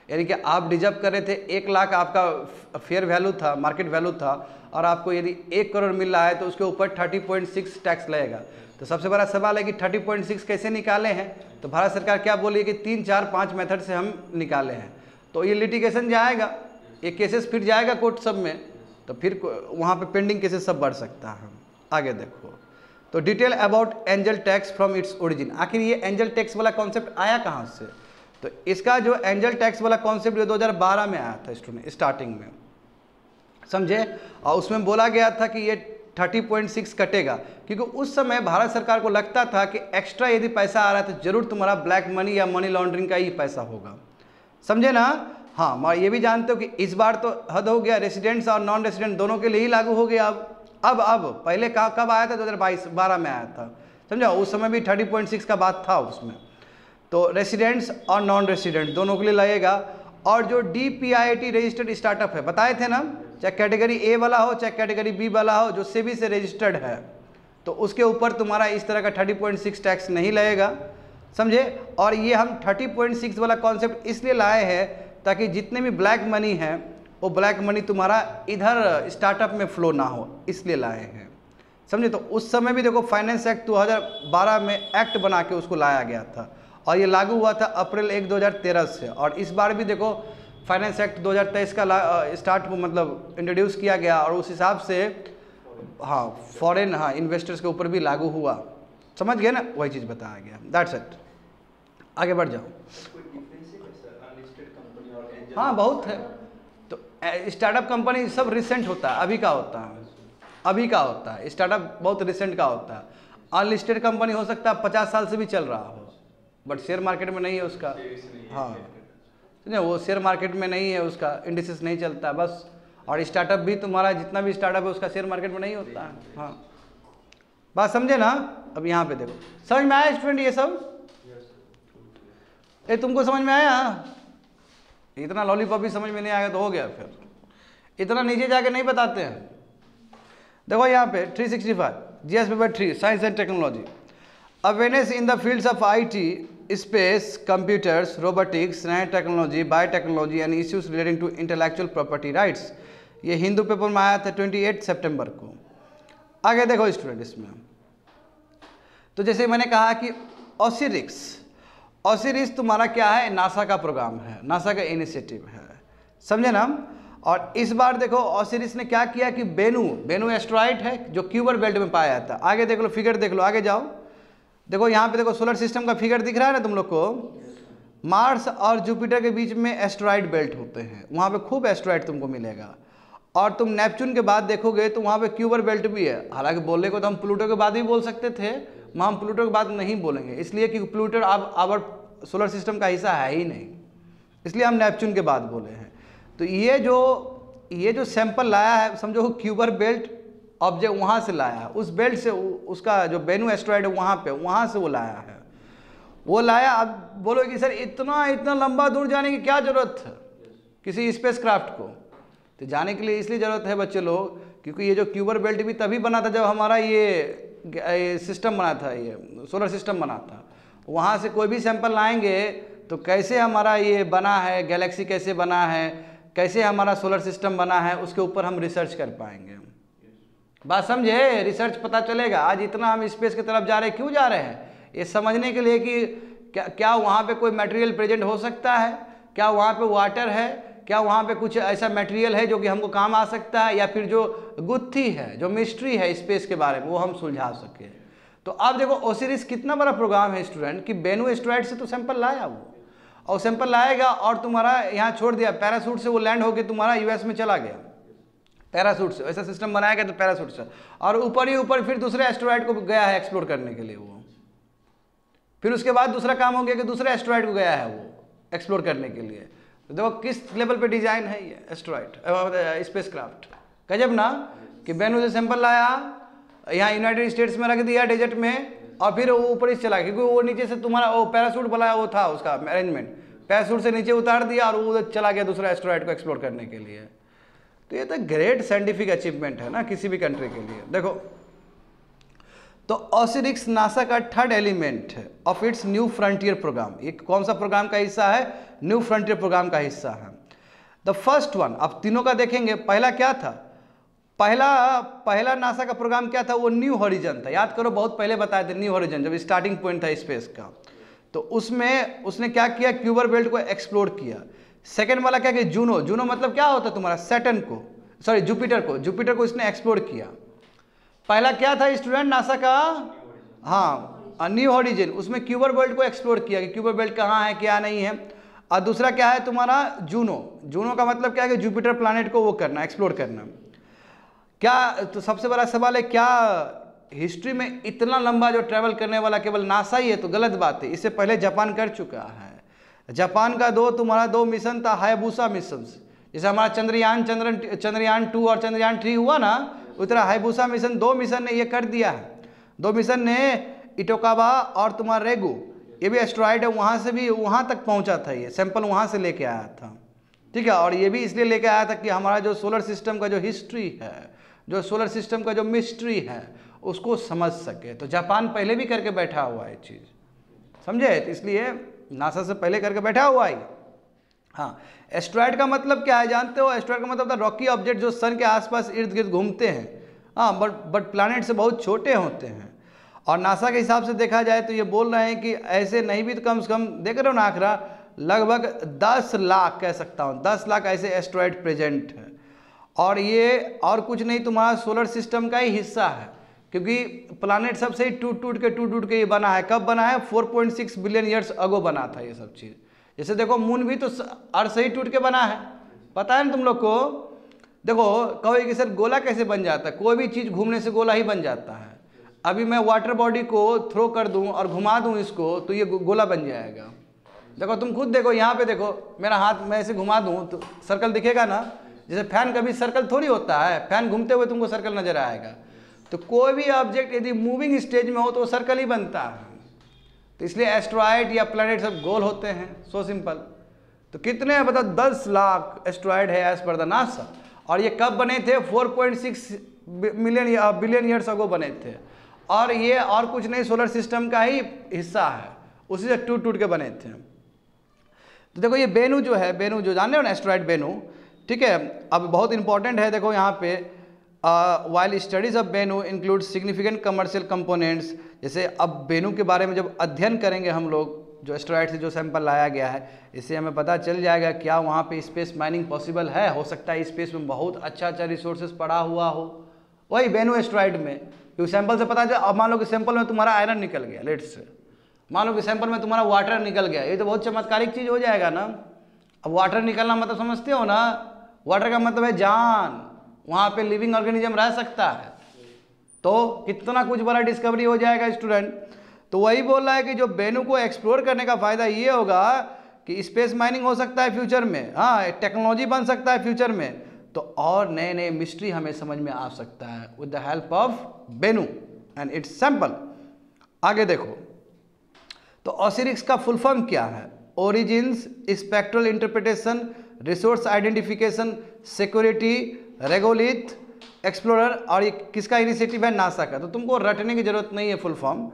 यानी कि आप डिजर्व कर रहे थे 1 लाख आपका फेयर वैल्यू था, मार्केट वैल्यू था, और आपको यदि 1 करोड़ मिल रहा है तो उसके ऊपर 30.6 टैक्स लगेगा। तो सबसे बड़ा सवाल है कि 30.6 कैसे निकाले हैं, तो भारत सरकार क्या बोली है कि 3, 4, 5 मेथड से हम निकाले हैं। तो ये लिटिगेशन जाएगा, ये केसेस फिर जाएगा कोर्ट सब में, तो फिर वहाँ पे पेंडिंग केसेस सब बढ़ सकता है। आगे देखो, तो detail about angel tax from its origin. आखिर ये एंजल टैक्स वाला कॉन्सेप्ट आया कहाँ से, तो इसका जो एंजल टैक्स वाला कॉन्सेप्ट 2012 में आया था स्टूडेंट, स्टार्टिंग में, समझे। और उसमें बोला गया था कि ये 30.6 कटेगा, क्योंकि उस समय भारत सरकार को लगता था कि एक्स्ट्रा यदि पैसा आ रहा है तो जरूर तुम्हारा ब्लैक मनी या मनी लॉन्ड्रिंग का ही पैसा होगा, समझे ना। हाँ, मैं ये भी जानते हो कि इस बार तो हद हो गया, रेसिडेंट्स और नॉन रेसिडेंट दोनों के लिए ही लागू हो गया अब पहले कब आया था, 2022-12 में आया था, समझा। उस समय भी 30.6 का बात था उसमें। तो रेसिडेंट्स और नॉन रेसिडेंट दोनों के लिए लगेगा। और जो DPIIT रजिस्टर्ड स्टार्टअप है, बताए थे ना, चाहे कैटेगरी A वाला हो चाहे कैटेगरी B वाला हो, जो सेबी से रजिस्टर्ड है, तो उसके ऊपर तुम्हारा इस तरह का 30.6 टैक्स नहीं लगेगा, समझे। और ये हम 30.6 वाला कॉन्सेप्ट इसलिए लाए हैं ताकि जितने भी ब्लैक मनी है वो ब्लैक मनी तुम्हारा इधर स्टार्टअप में फ्लो ना हो, इसलिए लाए हैं, समझे। तो उस समय भी देखो फाइनेंस एक्ट 2012 में एक्ट बना के उसको लाया गया था, और ये लागू हुआ था अप्रैल 1, 2013 से। और इस बार भी देखो फाइनेंस एक्ट 2023 का स्टार्ट मतलब इंट्रोड्यूस किया गया, और उस हिसाब से हाँ फॉरेन इन्वेस्टर्स के ऊपर भी लागू हुआ, समझ गए ना, वही चीज़ बताया गया। दैट्स इट, आगे बढ़ जाओ। हाँ बहुत है, तो स्टार्टअप कंपनी सब रिसेंट होता है, अभी का होता है, स्टार्टअप बहुत रिसेंट का होता है। अनलिस्टेड कंपनी हो सकता है 50 साल से भी चल रहा हो, बट शेयर मार्केट में नहीं है उसका, हाँ नहीं, वो शेयर मार्केट में नहीं है उसका, इंडिसेस नहीं चलता बस। और स्टार्टअप भी तुम्हारा जितना भी स्टार्टअप है उसका शेयर मार्केट में नहीं होता है। हाँ, बात समझे ना। अब यहाँ पे देखो, समझ में आया स्टूडेंट ये सब? तुमको समझ में आया? इतना लॉलीपॉप भी समझ में नहीं आएगा तो हो गया, फिर इतना नीचे जाके नहीं बताते हैं। देखो यहाँ पे 365 GS paper 3 science and technology, awareness in the fields of IT, space, computers, robotics, nano technology, biotechnology and issues relating to intellectual property rights. ये हिंदू पेपर में आया था 28 सितंबर को। आगे देखो स्टूडेंट, इसमें तो जैसे मैंने कहा कि ऑसिरिस तुम्हारा क्या है, नासा का प्रोग्राम है, नासा का इनिशिएटिव है, समझे ना। और इस बार देखो ऑसिरिस ने क्या किया कि बेनू एस्ट्रॉइड है जो क्यूबर बेल्ट में पाया जाता है। आगे देख लो, फिगर देख लो, आगे जाओ, देखो यहाँ पे देखो सोलर सिस्टम का फिगर दिख रहा है ना तुम लोग को। मार्स और जुपिटर के बीच में एस्ट्रॉइड बेल्ट होते हैं, वहाँ पे खूब एस्ट्रॉइड तुमको मिलेगा। और तुम नेपच्यून के बाद देखोगे तो वहाँ पे क्यूबर बेल्ट भी है। हालांकि बोलने को तो हम प्लूटो के बाद भी बोल सकते थे, वहाँ हम प्लूटो के बाद नहीं बोलेंगे, इसलिए कि प्लूटो अब आवर सोलर सिस्टम का हिस्सा है ही नहीं, इसलिए हम नेपच्यून के बाद बोले हैं। तो ये जो सैंपल लाया है, समझो क्यूबर बेल्ट ऑब्जेक्ट वहाँ से लाया है, उस बेल्ट से, उसका जो बेनू एस्ट्रॉइड है वहाँ से वो लाया है, वो लाया। अब बोलो कि सर इतना लंबा दूर जाने की क्या ज़रूरत है किसी स्पेस क्राफ्ट को? तो जाने के लिए इसलिए ज़रूरत है बच्चे लोग, क्योंकि ये जो क्यूबर बेल्ट भी तभी बना था जब हमारा ये सिस्टम बना था, ये सोलर सिस्टम बना था। वहाँ से कोई भी सैंपल लाएंगे तो कैसे हमारा ये बना है, गैलेक्सी कैसे बना है, कैसे हमारा सोलर सिस्टम बना है, उसके ऊपर हम रिसर्च कर पाएंगे। बात समझे? रिसर्च पता चलेगा। आज इतना हम स्पेस की तरफ जा रहे हैं, क्यों जा रहे हैं? ये समझने के लिए कि क्या वहाँ पे कोई मटेरियल प्रेजेंट हो सकता है, क्या वहाँ पे वाटर है, क्या वहाँ पे कुछ ऐसा मटेरियल है जो कि हमको काम आ सकता है, या फिर जो गुत्थी है, जो मिस्ट्री है स्पेस के बारे में, वो हम सुलझा सके। तो अब देखो ओसिरिस कितना बड़ा प्रोग्राम है स्टूडेंट, कि बेनू एस्ट्रॉइड से तो सैंपल लाया वो, और सैंपल लाएगा और तुम्हारा यहाँ छोड़ दिया, पैराशूट से वो लैंड होकर तुम्हारा US में चला गया, पैराशूट से। ऐसा सिस्टम बनाया गया तो पैराशूट से, और ऊपर ही ऊपर फिर दूसरे एस्ट्रॉइड को गया है एक्सप्लोर करने के लिए वो। फिर उसके बाद दूसरा काम हो गया कि दूसरे एस्ट्रॉइड को गया है वो एक्सप्लोर करने के लिए। तो देखो किस लेवल पे डिजाइन है ये एस्ट्रॉइड स्पेस क्राफ्ट, गजब ना। कि बेनू से सैंपल लाया, यहाँ यूनाइटेड स्टेट्स में रख दिया डेजर्ट में, और फिर वो ऊपर ही चला, क्योंकि वो नीचे से तुम्हारा वो पैराशूट वाला वो था उसका अरेंजमेंट, पैराशूट से नीचे उतार दिया और वो उधर चला गया दूसरा एस्टेरॉयड को एक्सप्लोर करने के लिए। तो ये तो ग्रेट साइंटिफिक अचीवमेंट है ना किसी भी कंट्री के लिए। देखो, तो ओसिरिक्स नासा का थर्ड एलिमेंट है of its new frontier program. ये कौन सा प्रोग्राम का हिस्सा है? न्यू फ्रंटियर प्रोग्राम का हिस्सा है। द फर्स्ट वन, अब तीनों का देखेंगे। पहला क्या था? पहला नासा का प्रोग्राम क्या था? वो न्यू हॉरिजन था। याद करो, बहुत पहले बताए थे न्यू हॉरिजन, जब स्टार्टिंग पॉइंट था स्पेस का। तो उसमें उसने क्या किया? क्यूबर बेल्ट को एक्सप्लोर किया। सेकेंड वाला क्या कि जूनो, जूनो मतलब क्या होता है तुम्हारा? सैटर्न को, सॉरी जुपिटर को इसने एक्सप्लोर किया। पहला क्या था स्टूडेंट नासा का? हाँ, न्यू हॉरिजन। उसमें क्यूबर बेल्ट को एक्सप्लोर किया कि क्यूबर बेल्ट कहाँ है क्या नहीं है। और दूसरा क्या है तुम्हारा? जूनो। जूनो का मतलब क्या है कि जुपिटर प्लैनेट को वो करना, एक्सप्लोर करना। क्या, तो सबसे बड़ा सवाल है क्या हिस्ट्री में इतना लंबा जो ट्रैवल करने वाला केवल नासा ही है? तो गलत बात है, इससे पहले जापान कर चुका है। जापान का दो मिशन था, हायाबुसा मिशन। जैसे हमारा चंद्रयान 2 और चंद्रयान 3 हुआ ना, उस तरह हायाबुसा मिशन, 2 मिशन ने ये कर दिया है। 2 मिशन ने इटोकावा और तुम्हारा रेगु, ये भी एस्ट्रॉयड है, वहाँ से भी वहाँ तक पहुँचा था। ये सैंपल वहाँ से लेके आया था, ठीक है। और ये भी इसलिए लेके आया था कि हमारा जो सोलर सिस्टम का जो हिस्ट्री है, जो सोलर सिस्टम का जो मिस्ट्री है, उसको समझ सके। तो जापान पहले भी करके बैठा हुआ है चीज़, समझे? तो इसलिए नासा से पहले करके बैठा हुआ है। हाँ, एस्ट्रॉयड का मतलब क्या है जानते हो? एस्ट्रॉयड का मतलब रॉकी ऑब्जेक्ट जो सन के आसपास इर्द गिर्द घूमते हैं। हाँ, बट प्लैनेट से बहुत छोटे होते हैं। और नासा के हिसाब से देखा जाए तो ये बोल रहे हैं कि ऐसे नहीं भी तो कम से कम, देख रहे हो ना आंकड़ा, लगभग 10 लाख कह सकता हूँ, 10 लाख ऐसे एस्ट्रॉयड प्रेजेंट है। और ये और कुछ नहीं तुम्हारा सोलर सिस्टम का ही हिस्सा है, क्योंकि प्लैनेट सबसे ही टूट टूट के ये बना है। कब बना है? 4.6 बिलियन ईयर्स अगो बना था ये सब चीज़। जैसे देखो, मून भी तो अर्थ से ही टूट के बना है, पता है ना तुम लोग को? देखो, कहोगे कि सर गोला कैसे बन जाता है? कोई भी चीज़ घूमने से गोला ही बन जाता है। अभी मैं वाटर बॉडी को थ्रो कर दूं और घुमा दूं इसको, तो ये गोला बन जाएगा। देखो, तुम खुद देखो, यहाँ पे देखो, मेरा हाथ मैं ऐसे घुमा दूं तो सर्कल दिखेगा ना। जैसे फैन कभी सर्कल थोड़ी होता है, फैन घूमते हुए तुमको सर्कल नजर आएगा। तो कोई भी ऑब्जेक्ट यदि मूविंग स्टेज में हो तो वो सर्कल ही बनता है। तो इसलिए एस्ट्रॉयड या प्लैनेट सब गोल होते हैं, सो सिंपल। तो कितने हैं बताओ? 10 लाख एस्ट्रॉयड है एज पर द नासा। और ये कब बने थे? 4.6 बिलियन ईयर्स अगो बने थे। और ये और कुछ नहीं, सोलर सिस्टम का ही हिस्सा है, उसी से टूट के बने थे। तो देखो, ये बेनू जो है, बेनू जो जान रहे हो ना, एस्ट्रॉयड बेनू, ठीक है। अब बहुत इंपॉर्टेंट है, देखो यहाँ पे, while studies of Bennu include significant commercial components. जैसे अब बेनू के बारे में जब अध्ययन करेंगे हम लोग, जो एस्ट्रॉयड से जो सैंपल लाया गया है, इससे हमें पता चल जाएगा क्या वहाँ पे स्पेस माइनिंग पॉसिबल है। हो सकता है स्पेस में बहुत अच्छा रिसोर्सेज पड़ा हुआ हो, वही बेनू एस्ट्रॉयड में। क्योंकि सैंपल से पता चला, अब मान लो कि सैंपल में तुम्हारा आयरन निकल गया, लेट्स से, मान लो कि सैंपल में तुम्हारा वाटर निकल गया, ये तो बहुत चमत्कारिक चीज़ हो जाएगा ना। अब वाटर निकलना मतलब समझते हो ना? वाटर का मतलब है जान, वहाँ पे लिविंग ऑर्गेनिज्म रह सकता है। तो कितना कुछ बड़ा डिस्कवरी हो जाएगा स्टूडेंट। तो वही बोल रहा है कि जो बेनू को एक्सप्लोर करने का फ़ायदा ये होगा कि स्पेस माइनिंग हो सकता है फ्यूचर में, हाँ, टेक्नोलॉजी बन सकता है फ्यूचर में। तो और नए नए मिस्ट्री हमें समझ में आ सकता है with the help of Bennu and its sample. आगे देखो, तो ओसिरिक्स का फुल फॉर्म क्या है? Origins, spectral interpretation, resource identification, security, regolith, explorer. और ये किसका इनिशिएटिव है? नासा का। तो तुमको रटने की जरूरत नहीं है फुल फॉर्म।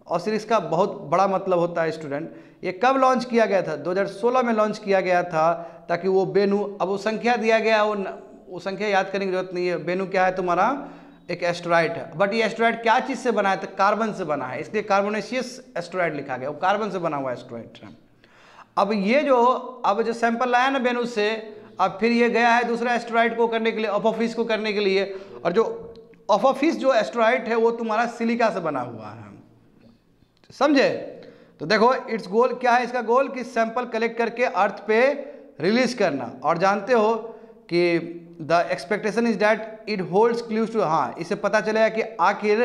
ओसिरिक्स का बहुत बड़ा मतलब होता है स्टूडेंट। ये कब लॉन्च किया गया था? 2016 में लॉन्च किया गया था, ताकि वो बेनू, अब वो संख्या दिया गया, वो संख्या याद करने की जरूरत नहीं है। बेनू क्या है तुम्हारा? एक एस्ट्रॉयड है। बट ये एस्ट्रॉयड क्या चीज़ से बना है? तो कार्बन से बना है, इसलिए कार्बोनेशियस एस्ट्रॉयड लिखा गया। वो कार्बन से बना हुआ एस्ट्रॉयड है। अब ये जो सैंपल लाया ना बेनू से, अब फिर ये गया है दूसरा एस्ट्रॉयड को करने के लिए, अपोफिस को करने के लिए। और जो अपोफिस जो एस्ट्रॉयड है वो तुम्हारा सिलिका से बना हुआ है, समझे? तो देखो, इट्स गोल क्या है? इसका गोल कि सैंपल कलेक्ट करके अर्थ पे रिलीज करना। और जानते हो कि the expectation is that it holds clues to, हाँ, इससे पता चलेगा कि आखिर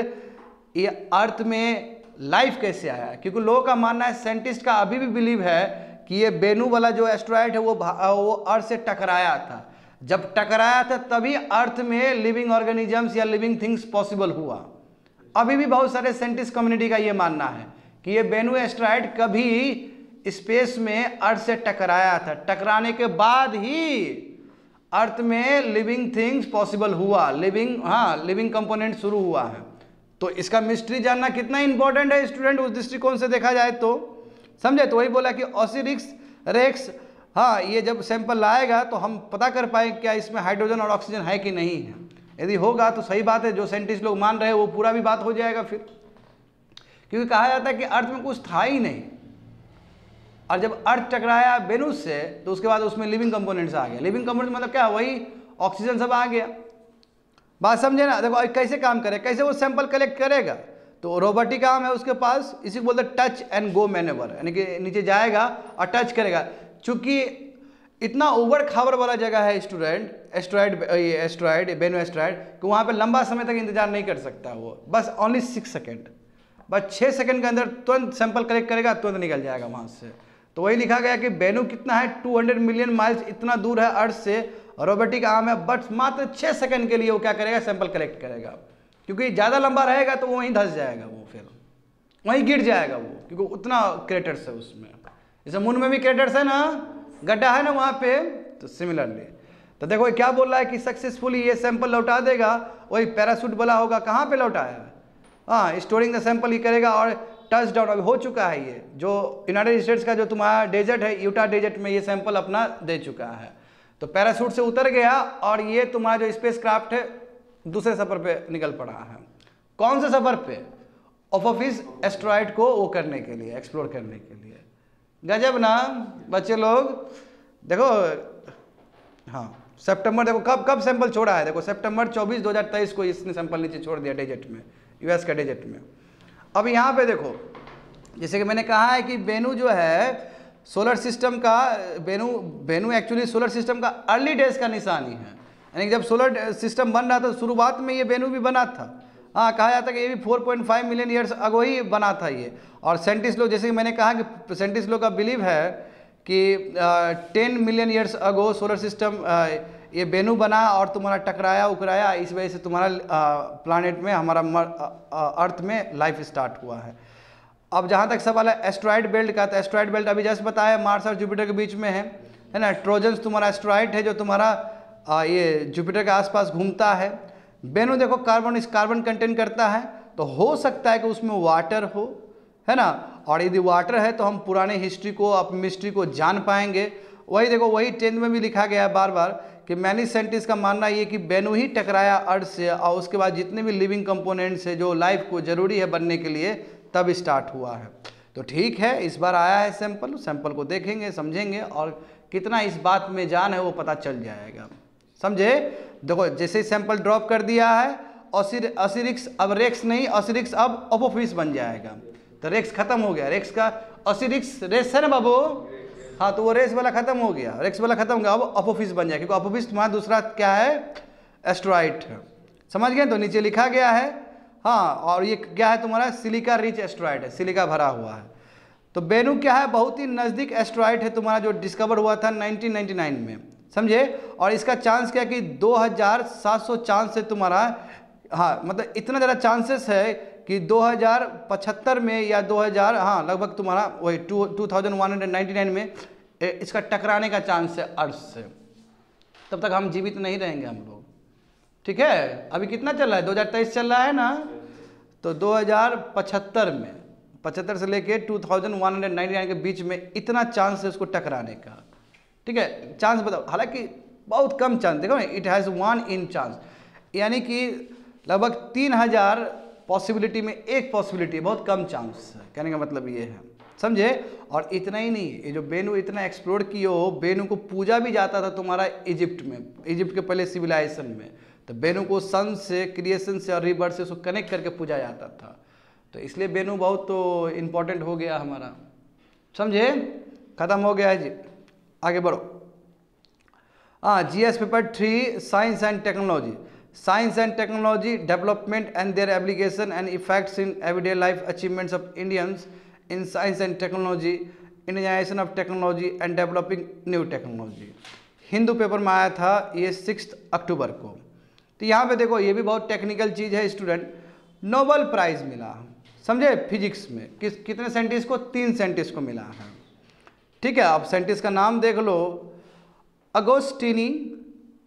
ये अर्थ में लाइफ कैसे आया। क्योंकि लोगों का मानना है, साइंटिस्ट का अभी भी बिलीव है कि ये बेनू वाला जो एस्ट्रॉयड है वो अर्थ से टकराया था। जब टकराया था तभी अर्थ में लिविंग ऑर्गेनिजम्स या लिविंग थिंग्स पॉसिबल हुआ। अभी भी बहुत सारे साइंटिस्ट कम्युनिटी का ये मानना है कि ये बेनू एस्ट्रॉयड कभी स्पेस में अर्थ से टकराया था, टकराने के बाद ही अर्थ में लिविंग थिंग्स पॉसिबल हुआ, लिविंग कंपोनेंट शुरू हुआ है। तो इसका मिस्ट्री जानना कितना इंपॉर्टेंट है स्टूडेंट, उस दृष्टिकोण से देखा जाए तो, समझे। तो वही बोला कि ऑसिरिक्स रेक्स, हाँ, ये जब सैंपल लाएगा तो हम पता कर पाए क्या इसमें हाइड्रोजन और ऑक्सीजन है कि नहीं है। यदि होगा तो सही बात है, जो साइंटिस्ट लोग मान रहे हैं वो पूरा भी बात हो जाएगा फिर, क्योंकि कहा जाता है कि अर्थ में कुछ था ही नहीं, और जब अर्थ टकराया वेनुस से तो उसके बाद उसमें लिविंग कंपोनेंट्स आ गया। लिविंग कंपोनेंट्स मतलब क्या, वही ऑक्सीजन सब आ गया। बात समझे ना। देखो कैसे काम करे, कैसे वो सैंपल कलेक्ट करेगा, तो रोबोटिक आर्म है उसके पास, इसी को बोलते टच एंड गो मैनेवर, यानी कि नीचे जाएगा और टच करेगा। चूंकि इतना उबड़ खाबड़ वाला जगह है स्टूडेंट, एस्ट्रॉयड बेनो एस्ट्रॉयड, कि वहाँ पे लंबा समय तक इंतजार नहीं कर सकता वो, बस ओनली 6 सेकेंड, बस 6 सेकेंड के अंदर तुरंत सैंपल कलेक्ट करेगा, तुरंत निकल जाएगा वहाँ से। तो वही लिखा गया कि बेनु कितना है, 200 मिलियन माइल्स इतना दूर है अर्थ से, रोबोटिक आर्म है, बट मात्र 6 सेकंड के लिए वो क्या करेगा, सैंपल कलेक्ट करेगा। क्योंकि ज़्यादा लंबा रहेगा तो वो वहीं धंस जाएगा, वो फिर वहीं गिर जाएगा वो, क्योंकि उतना क्रेटर्स है उसमें। जैसे मून में भी क्रेटर्स है ना, गड्ढा है ना वहाँ पे, तो सिमिलरली। तो देखो क्या बोल रहा है कि सक्सेसफुली ये सैंपल लौटा देगा, वही पैराशूट वाला होगा, कहाँ पे लौटाया, हाँ, स्टोरिंग द सैंपल ही करेगा, और टच डाउन अभी हो चुका है। ये जो यूनाइटेड स्टेट्स का जो तुम्हारा डेजर्ट है, यूटा डेजर्ट में ये सैंपल अपना दे चुका है। तो पैराशूट से उतर गया और ये तुम्हारा जो स्पेस क्राफ्ट है दूसरे सफर पे निकल पड़ा है। कौन से सफर पे, अपोफिस एस्ट्रॉयड को वो करने के लिए, एक्सप्लोर करने के लिए। गजब ना बच्चे लोग। देखो हाँ, सितंबर, देखो कब सैंपल छोड़ा है, देखो सितंबर 24, 2023 को इसने सैंपल नीचे छोड़ दिया डेजर्ट में, यूएस का डेजर्ट में। अब यहाँ पे देखो, जैसे कि मैंने कहा है कि बेनु जो है सोलर सिस्टम का, बेनु एक्चुअली सोलर सिस्टम का अर्ली डेज का निशानी है, यानी कि जब सोलर सिस्टम बन रहा था शुरुआत में ये बेनु भी बना था। हाँ, कहा जाता है कि ये भी 4.5 मिलियन ईयर्स अगो ही बना था ये। और साइंटिस्ट लोग, जैसे कि मैंने कहा कि साइंटिस्ट लोग का बिलीव है कि 10 million years ago solar system ये बेनु बना और तुम्हारा टकराया उकराया, इस वजह से तुम्हारा प्लानेट में, हमारा अर्थ में लाइफ स्टार्ट हुआ है। अब जहाँ तक सवाल है एस्ट्रॉयड बेल्ट का, तो एस्ट्रॉयड बेल्ट अभी जैसे बताया मार्स और जुपिटर के बीच में है ना। ट्रोजन्स तुम्हारा एस्ट्रॉयड है जो तुम्हारा ये जुपिटर के आसपास घूमता है। बेनु देखो कार्बन कंटेन करता है, तो हो सकता है कि उसमें वाटर हो, है ना। और यदि वाटर है तो हम पुराने हिस्ट्री को, अपनी मिस्ट्री को जान पाएंगे। वही देखो, वही 10th में भी लिखा गया है बार बार कि मैनी साइंटिस्ट का मानना ये कि बेनु ही टकराया अर्थ से, और उसके बाद जितने भी लिविंग कंपोनेंट्स है जो लाइफ को जरूरी है बनने के लिए, तब स्टार्ट हुआ है। तो ठीक है, इस बार आया है सैंपल को देखेंगे, समझेंगे, और कितना इस बात में जान है वो पता चल जाएगा, समझे। देखो जैसे ही सैंपल ड्रॉप कर दिया है, ऑसिरिक्स अब रेक्स नहीं, ऑसिरिक्स अब अपोफिस बन जाएगा। तो रेक्स खत्म हो गया, रेक्स का ऑसिरिक्स रेस है ना बाबू, हाँ, तो वो रेस वाला खत्म हो गया, रेक्स वाला खत्म हो गया, अब अपोफिस बन जाएगा, क्योंकि अपोफिस तुम्हारा दूसरा क्या है, एस्ट्रॉइड है, समझ गए। तो नीचे लिखा गया है, हाँ, और ये क्या है तुम्हारा, सिलिका रिच एस्ट्रॉइड है, सिलिका भरा हुआ है। तो बेनु क्या है, बहुत ही नज़दीक एस्ट्रॉइड है तुम्हारा, जो डिस्कवर हुआ था 1999 में, समझे। और इसका चांस क्या कि 2700 चांस है तुम्हारा, हाँ, मतलब इतना ज़्यादा चांसेस है कि 2075 में या 2000, हाँ, लगभग तुम्हारा वही 2199 में इसका टकराने का चांस है अर्थ से। तब तक हम जीवित नहीं रहेंगे हम लोग, ठीक है। अभी कितना चल रहा है, 2023 चल रहा है ना, तो 2075 में, 75 से लेके 2199 के बीच में इतना चांस है उसको टकराने का, ठीक है। चांस बताओ, हालांकि बहुत कम चांस, देखो ना, इट हैज़ 1 in चांस, यानी कि लगभग 3000 पॉसिबिलिटी में 1 पॉसिबिलिटी, बहुत कम चांस है, कहने का मतलब ये है, समझे। और इतना ही नहीं, ये जो बेनु इतना एक्सप्लोर किए हो, बेनु को पूजा भी जाता था तुम्हारा इजिप्ट में, इजिप्ट के पहले सिविलाइजेशन में। तो बेनु को सन से, क्रिएशन से और रिबर्थ से उसको कनेक्ट करके पूजा जाता था। तो इसलिए बेनु बहुत तो इम्पोर्टेंट हो गया हमारा, समझे। खत्म हो गया है जी, आगे बढ़ो। हाँ, GS paper 3 science and technology, science and technology development and their application and effects in everyday life achievements of Indians in science and technology, Indianisation of technology and developing new technology. Hindu paper में आया था ये 6 अक्टूबर को। तो यहाँ पे देखो, ये भी बहुत टेक्निकल चीज़ है स्टूडेंट। नोबेल प्राइज़ मिला, समझे, फिजिक्स में कितने साइंटिस्ट को, 3 साइंटिस्ट को मिला है। ठीक है, आप साइंटिस्ट का नाम देख लो, अगोस्टिनी,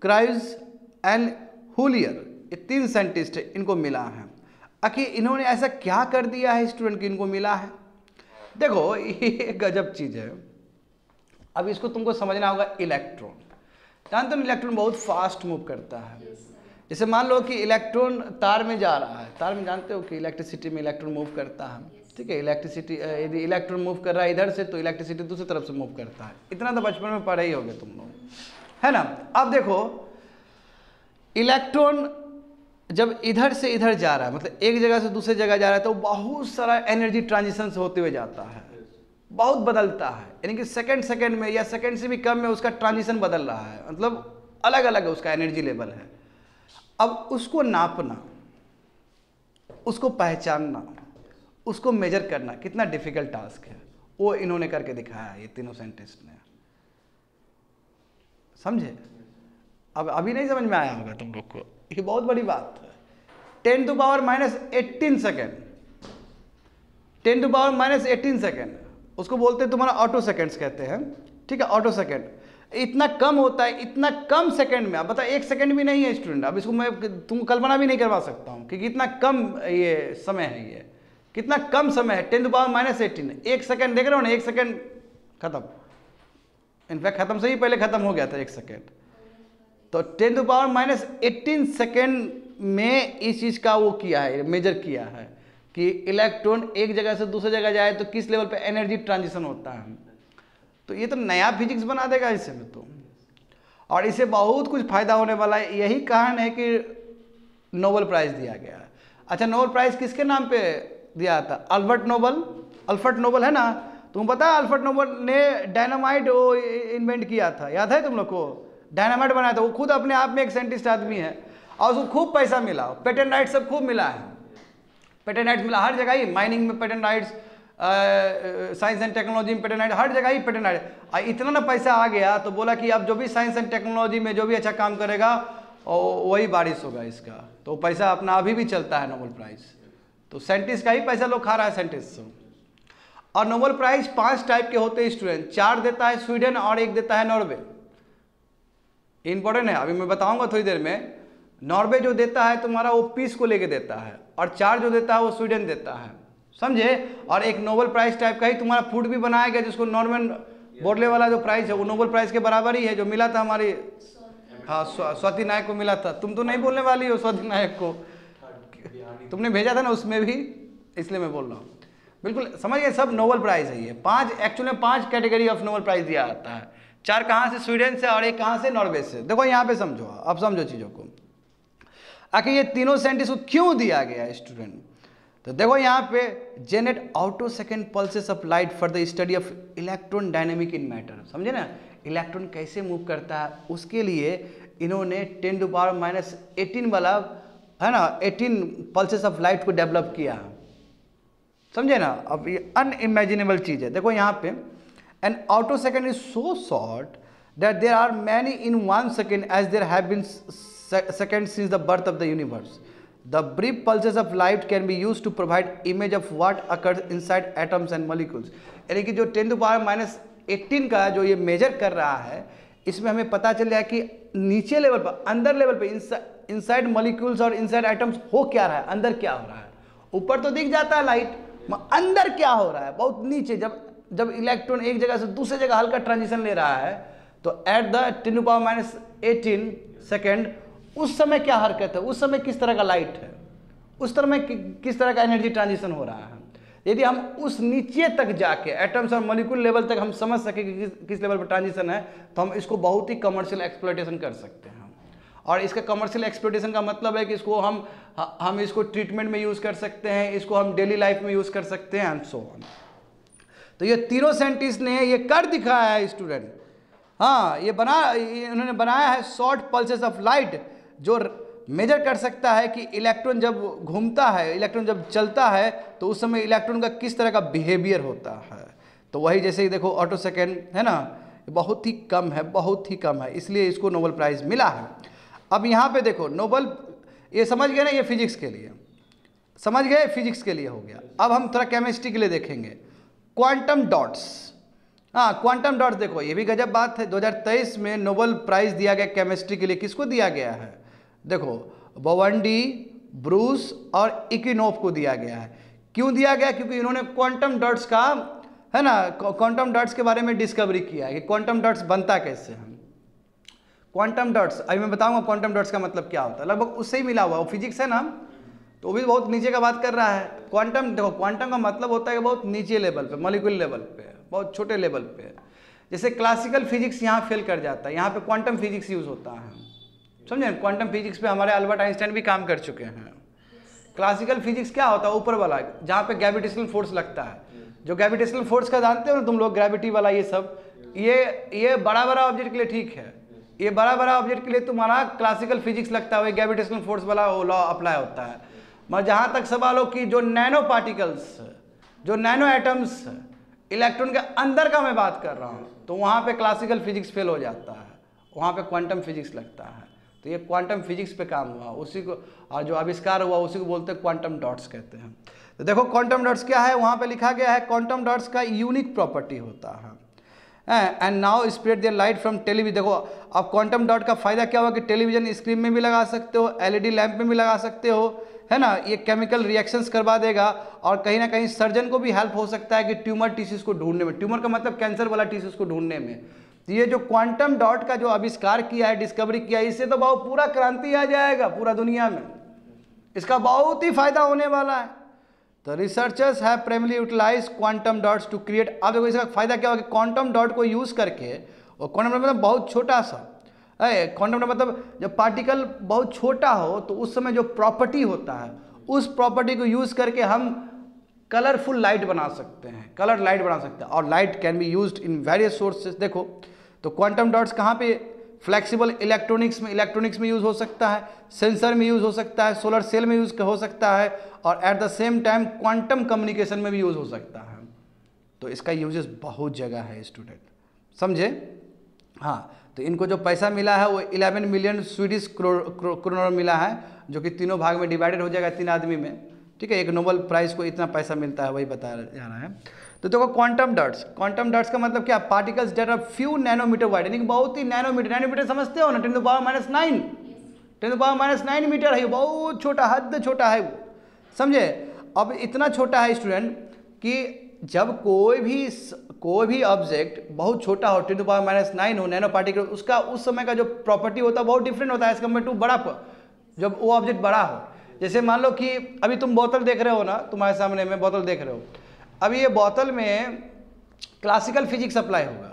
क्राइज एंड हुलियर, ये 3 साइंटिस्ट इनको मिला है। आखिर इन्होंने ऐसा क्या कर दिया है स्टूडेंट कि इनको मिला है? देखो ये गजब चीज़ है। अब इसको तुमको समझना होगा। इलेक्ट्रॉन, जानते हो इलेक्ट्रॉन बहुत फास्ट मूव करता है। जैसे मान लो कि इलेक्ट्रॉन तार में जा रहा है, तार में जानते हो कि इलेक्ट्रिसिटी में इलेक्ट्रॉन मूव करता है, ठीक है। इलेक्ट्रिसिटी यदि इलेक्ट्रॉन मूव कर रहा है इधर से तो इलेक्ट्रिसिटी दूसरी तरफ से मूव करता है। इतना तो बचपन में पढ़े ही होगे तुम लोग, है ना। अब देखो इलेक्ट्रॉन जब इधर से इधर जा रहा है, मतलब एक जगह से दूसरी जगह जा रहा है, तो बहुत सारा एनर्जी ट्रांजिशन होते हुए जाता है, बहुत बदलता है। यानी कि सेकंड में या सेकंड से भी कम में उसका ट्रांजिशन बदल रहा है, मतलब अलग अलग उसका एनर्जी लेवल है। अब उसको नापना, उसको पहचानना, उसको मेजर करना कितना डिफिकल्ट टास्क है, वो इन्होंने करके दिखाया है, ये तीनों साइंटिस्ट ने। समझे? अब अभी नहीं समझ में आया होगा तुम लोग को, ये बहुत बड़ी बात है। 10⁻18 सेकेंड, 10⁻18 सेकेंड, उसको बोलते हैं तुम्हारा ऑटो सेकेंड्स कहते हैं, ठीक है। ऑटो सेकेंड इतना कम होता है, इतना कम सेकंड में। अब बता, 1 सेकंड भी नहीं है स्टूडेंट। अब इसको मैं तुमको कल्पना भी नहीं करवा सकता हूँ कि कितना कम ये समय है, ये कितना कम समय है। 10⁻18, 1 सेकंड देख रहे हो ना, 1 सेकंड खत्म। इनफैक्ट खत्म से ही पहले खत्म हो गया था 1 सेकंड। तो 10⁻18 सेकंड में इस चीज़ का वो किया है, मेजर किया है कि इलेक्ट्रॉन एक जगह से दूसरी जगह जाए तो किस लेवल पे एनर्जी ट्रांजिशन होता है। तो ये तो नया फिजिक्स बना देगा इससे में तो, और इससे बहुत कुछ फायदा होने वाला है। यही कारण है कि नोबेल प्राइज दिया गया है। अच्छा, नोबेल प्राइज किसके नाम पे दिया था? अल्बर्ट नोबेल है ना। तुम पता है अल्बर्ट नोबेल ने डायनामाइट वो इन्वेंट किया था, याद है तुम लोग को? डायनामाइट बनाया था। वो खुद अपने आप में एक साइंटिस्ट आदमी है और उसको खूब पैसा मिला, पेटेंट राइट सब खूब मिला है। पेटेंट राइट्स मिला हर जगह ही, माइनिंग में patent rights, science and technology में पेटेंट राइट, हर जगह ही पेटेंट राइट। इतना ना पैसा आ गया तो बोला कि अब जो भी साइंस एंड टेक्नोलॉजी में जो भी अच्छा काम करेगा वही बारिश होगा इसका। तो पैसा अपना अभी भी चलता है नोबेल प्राइज। तो साइंटिस्ट का ही पैसा लोग खा रहा है साइंटिस्ट से। और नोबेल प्राइज 5 टाइप के होते हैं स्टूडेंट, 4 देता है स्वीडन और 1 देता है नॉर्वे। इंपॉर्टेंट है, अभी मैं बताऊंगा थोड़ी देर में। नॉर्वे जो देता है तुम्हारा वो पीस को लेके देता है, और 4 जो देता है वो स्वीडन देता है, समझे। और एक नोबेल प्राइज टाइप का ही तुम्हारा फूड भी बनाया गया, जिसको नॉर्मन बोर्डले वाला जो प्राइज है वो नोबेल प्राइज के बराबर ही है, जो मिला था हमारी, हाँ, स्वाति नायक को मिला था। तुम तो नहीं बोलने वाली हो स्वाति नायक को, तुमने भेजा था ना उसमें भी, इसलिए मैं बोल रहा हूँ। बिल्कुल समझ गए, सब नोबेल प्राइज है ये। 5 actually 5 category of Nobel prize दिया जाता है। 4 कहाँ से? स्वीडन से, और 1 कहाँ से? नॉर्वे से। देखो यहाँ पे समझो, अब समझो चीज़ों को। आखिर ये तीनों साइंटिस्ट को क्यों दिया गया स्टूडेंट? तो देखो यहाँ पे, Janet auto second pulses of light for the study of electron dynamic in matter. समझे ना, इलेक्ट्रॉन कैसे मूव करता है उसके लिए इन्होंने 10⁻18 वाला, है ना, 18 पल्सेस ऑफ लाइट को डेवलप किया, समझे ना। अब ये अनइमेजिनेबल चीज़ है। देखो यहाँ पे, an attosecond is so short that there are many in 1 second as there have been seconds since the birth of the universe. The brief pulses of light can be used to provide image of what occurs inside atoms and molecules. यानी कि जो 10⁻18 का जो ये major कर रहा है, इसमें हमें पता चल रहा है कि नीचे लेवल पर, अंदर लेवल पर, इनसाइड मॉलिक्यूल्स और इनसाइड एटम्स हो क्या रहा है, अंदर क्या हो रहा है। ऊपर तो दिख जाता है लाइट, अंदर क्या हो रहा है बहुत नीचे। जब इलेक्ट्रॉन एक जगह से दूसरी जगह हल्का ट्रांजिशन ले रहा है, तो एट द 10⁻18 सेकेंड उस समय क्या हरकत है, उस समय किस तरह का लाइट है, उस तरह में किस तरह का एनर्जी ट्रांजिशन हो रहा है। यदि हम उस नीचे तक जाके एटम्स और मॉलिक्यूल लेवल तक हम समझ सके कि किस लेवल पर ट्रांजिशन है, तो हम इसको बहुत ही कमर्शियल एक्सप्लॉयटेशन कर सकते हैं। और इसका कमर्शियल एक्सप्लॉयटेशन का मतलब है कि इसको हम इसको ट्रीटमेंट में यूज़ कर सकते हैं, इसको हम डेली लाइफ में यूज़ कर सकते हैं, एंड सो ऑन। तो ये तीनों साइंटिस्ट ने ये कर दिखाया है स्टूडेंट। हाँ, इन्होंने बनाया है शॉर्ट पल्सेस ऑफ लाइट, जो मेजर कर सकता है कि इलेक्ट्रॉन जब घूमता है, इलेक्ट्रॉन जब चलता है, तो उस समय इलेक्ट्रॉन का किस तरह का बिहेवियर होता है। तो वही जैसे ही देखो ऑटो सेकेंड है ना, बहुत ही कम है, बहुत ही कम है, इसलिए इसको नोबेल प्राइज़ मिला है। अब यहाँ पे देखो नोबेल, ये समझ गए ना, ये फिजिक्स के लिए समझ गए, फिजिक्स के लिए हो गया। अब हम थोड़ा केमिस्ट्री के लिए देखेंगे। क्वांटम डॉट्स, हाँ, क्वांटम डॉट्स देखो, ये भी गजब बात है। 2023 में नोबेल प्राइज दिया गया केमिस्ट्री के लिए, किसको दिया गया है? देखो, बोवंडी, ब्रूस और इकिनोफ को दिया गया है। क्यों दिया गया? क्योंकि इन्होंने क्वांटम डॉट्स का, है ना, क्वांटम डॉट्स के बारे में डिस्कवरी किया है कि क्वांटम डॉट्स बनता कैसे है। क्वांटम डॉट्स अभी मैं बताऊंगा क्वांटम डॉट्स का मतलब क्या होता है, लगभग उससे ही मिला हुआ। वो फिजिक्स है ना, तो वो भी बहुत नीचे का बात कर रहा है। क्वांटम देखो, क्वांटम का मतलब होता है कि बहुत नीचे लेवल पे, मॉलिक्यूल लेवल पे, बहुत छोटे लेवल पे। जैसे क्लासिकल फिजिक्स यहाँ फेल कर जाता है, यहाँ पे क्वांटम फिजिक्स यूज होता है। समझे? क्वांटम फिजिक्स पे हमारे अल्बर्ट आइंस्टाइन भी काम कर चुके हैं। क्लासिकल फिजिक्स क्या होता है? ऊपर वाला, जहाँ पे ग्रेविटेशनल फोर्स लगता है। जो ग्रेविटेशनल फोर्स का जानते हो ना तुम लोग, ग्रेविटी वाला, ये सब, ये बड़ा बड़ा ऑब्जेक्ट के लिए ठीक है। ये बड़ा बड़ा ऑब्जेक्ट के लिए तुम्हारा क्लासिकल फिजिक्स लगता है, ग्रेविटेशनल फोर्स वाला लॉ अप्लाई होता है। मगर जहाँ तक सवाल हो कि जो नैनो पार्टिकल्स, जो नैनो एटम्स, इलेक्ट्रॉन के अंदर का मैं बात कर रहा हूँ, तो वहाँ पे क्लासिकल फिजिक्स फेल हो जाता है, वहाँ पे क्वांटम फिजिक्स लगता है। तो ये क्वांटम फिजिक्स पे काम हुआ, उसी को, और जो आविष्कार हुआ उसी को बोलते हैं क्वांटम डॉट्स कहते हैं। तो देखो क्वांटम डॉट्स क्या है, वहाँ पे लिखा गया है क्वांटम डॉट्स का यूनिक प्रॉपर्टी होता है। And now spread their light from television. देखो अब क्वांटम डॉट का फायदा क्या हुआ कि टेलीविजन स्क्रीन में भी लगा सकते हो, एलईडी लैंप में भी लगा सकते हो, है ना। ये केमिकल रिएक्शंस करवा देगा, और कहीं ना कहीं सर्जन को भी हेल्प हो सकता है कि ट्यूमर टिश्यूज को ढूंढने में, ट्यूमर का मतलब कैंसर वाला टिश्यूज को ढूंढने में। तो ये जो क्वांटम डॉट का जो आविष्कार किया है, डिस्कवरी किया है, इससे तो बहुत पूरा क्रांति आ जाएगा पूरा दुनिया में, इसका बहुत ही फायदा होने वाला है। तो researchers have primary utilize quantum dots to create. अब देखो इसका फायदा क्या होगा कि क्वांटम डॉट को यूज करके, और क्वांटम मतलब बहुत छोटा सा, क्वांटम डॉट मतलब जब पार्टिकल बहुत छोटा हो तो उस समय जो प्रॉपर्टी होता है, उस प्रॉपर्टी को यूज करके हम कलरफुल लाइट बना सकते हैं, कलर लाइट बना सकते हैं। और light can be used in various sources. देखो तो क्वांटम डॉट्स कहाँ पे? फ्लेक्सिबल इलेक्ट्रॉनिक्स में यूज हो सकता है, सेंसर में यूज हो सकता है, सोलर सेल में यूज हो सकता है, और at the same time quantum communication में भी यूज हो सकता है। तो इसका यूजेस बहुत जगह है स्टूडेंट, समझे? हाँ, तो इनको जो पैसा मिला है वो 11 मिलियन स्वीडिश क्रोनर मिला है, जो कि तीनों भाग में डिवाइडेड हो जाएगा 3 आदमी में, ठीक है। एक नोबेल प्राइज को इतना पैसा मिलता है, वही बताया जा रहा है। तो देखो क्वांटम डॉट्स का मतलब क्या? Particles that are few nanometer wide, यानी कि बहुत ही नैनोमीटर समझते हो ना, 10⁻⁹ मीटर है, बहुत छोटा, हद छोटा है वो, समझे? अब इतना छोटा है स्टूडेंट कि जब कोई भी ऑब्जेक्ट बहुत छोटा हो, 10⁻⁹ हो, नैनो पार्टिकल, उसका उस समय का जो प्रॉपर्टी होता है बहुत डिफरेंट होता है एज कम्पेयर टू बड़ा, जब वो ऑब्जेक्ट बड़ा हो। जैसे मान लो कि अभी तुम बोतल देख रहे हो ना, तुम्हारे सामने में बोतल देख रहे हो, अभी ये बोतल में क्लासिकल फिजिक्स अप्लाई होगा।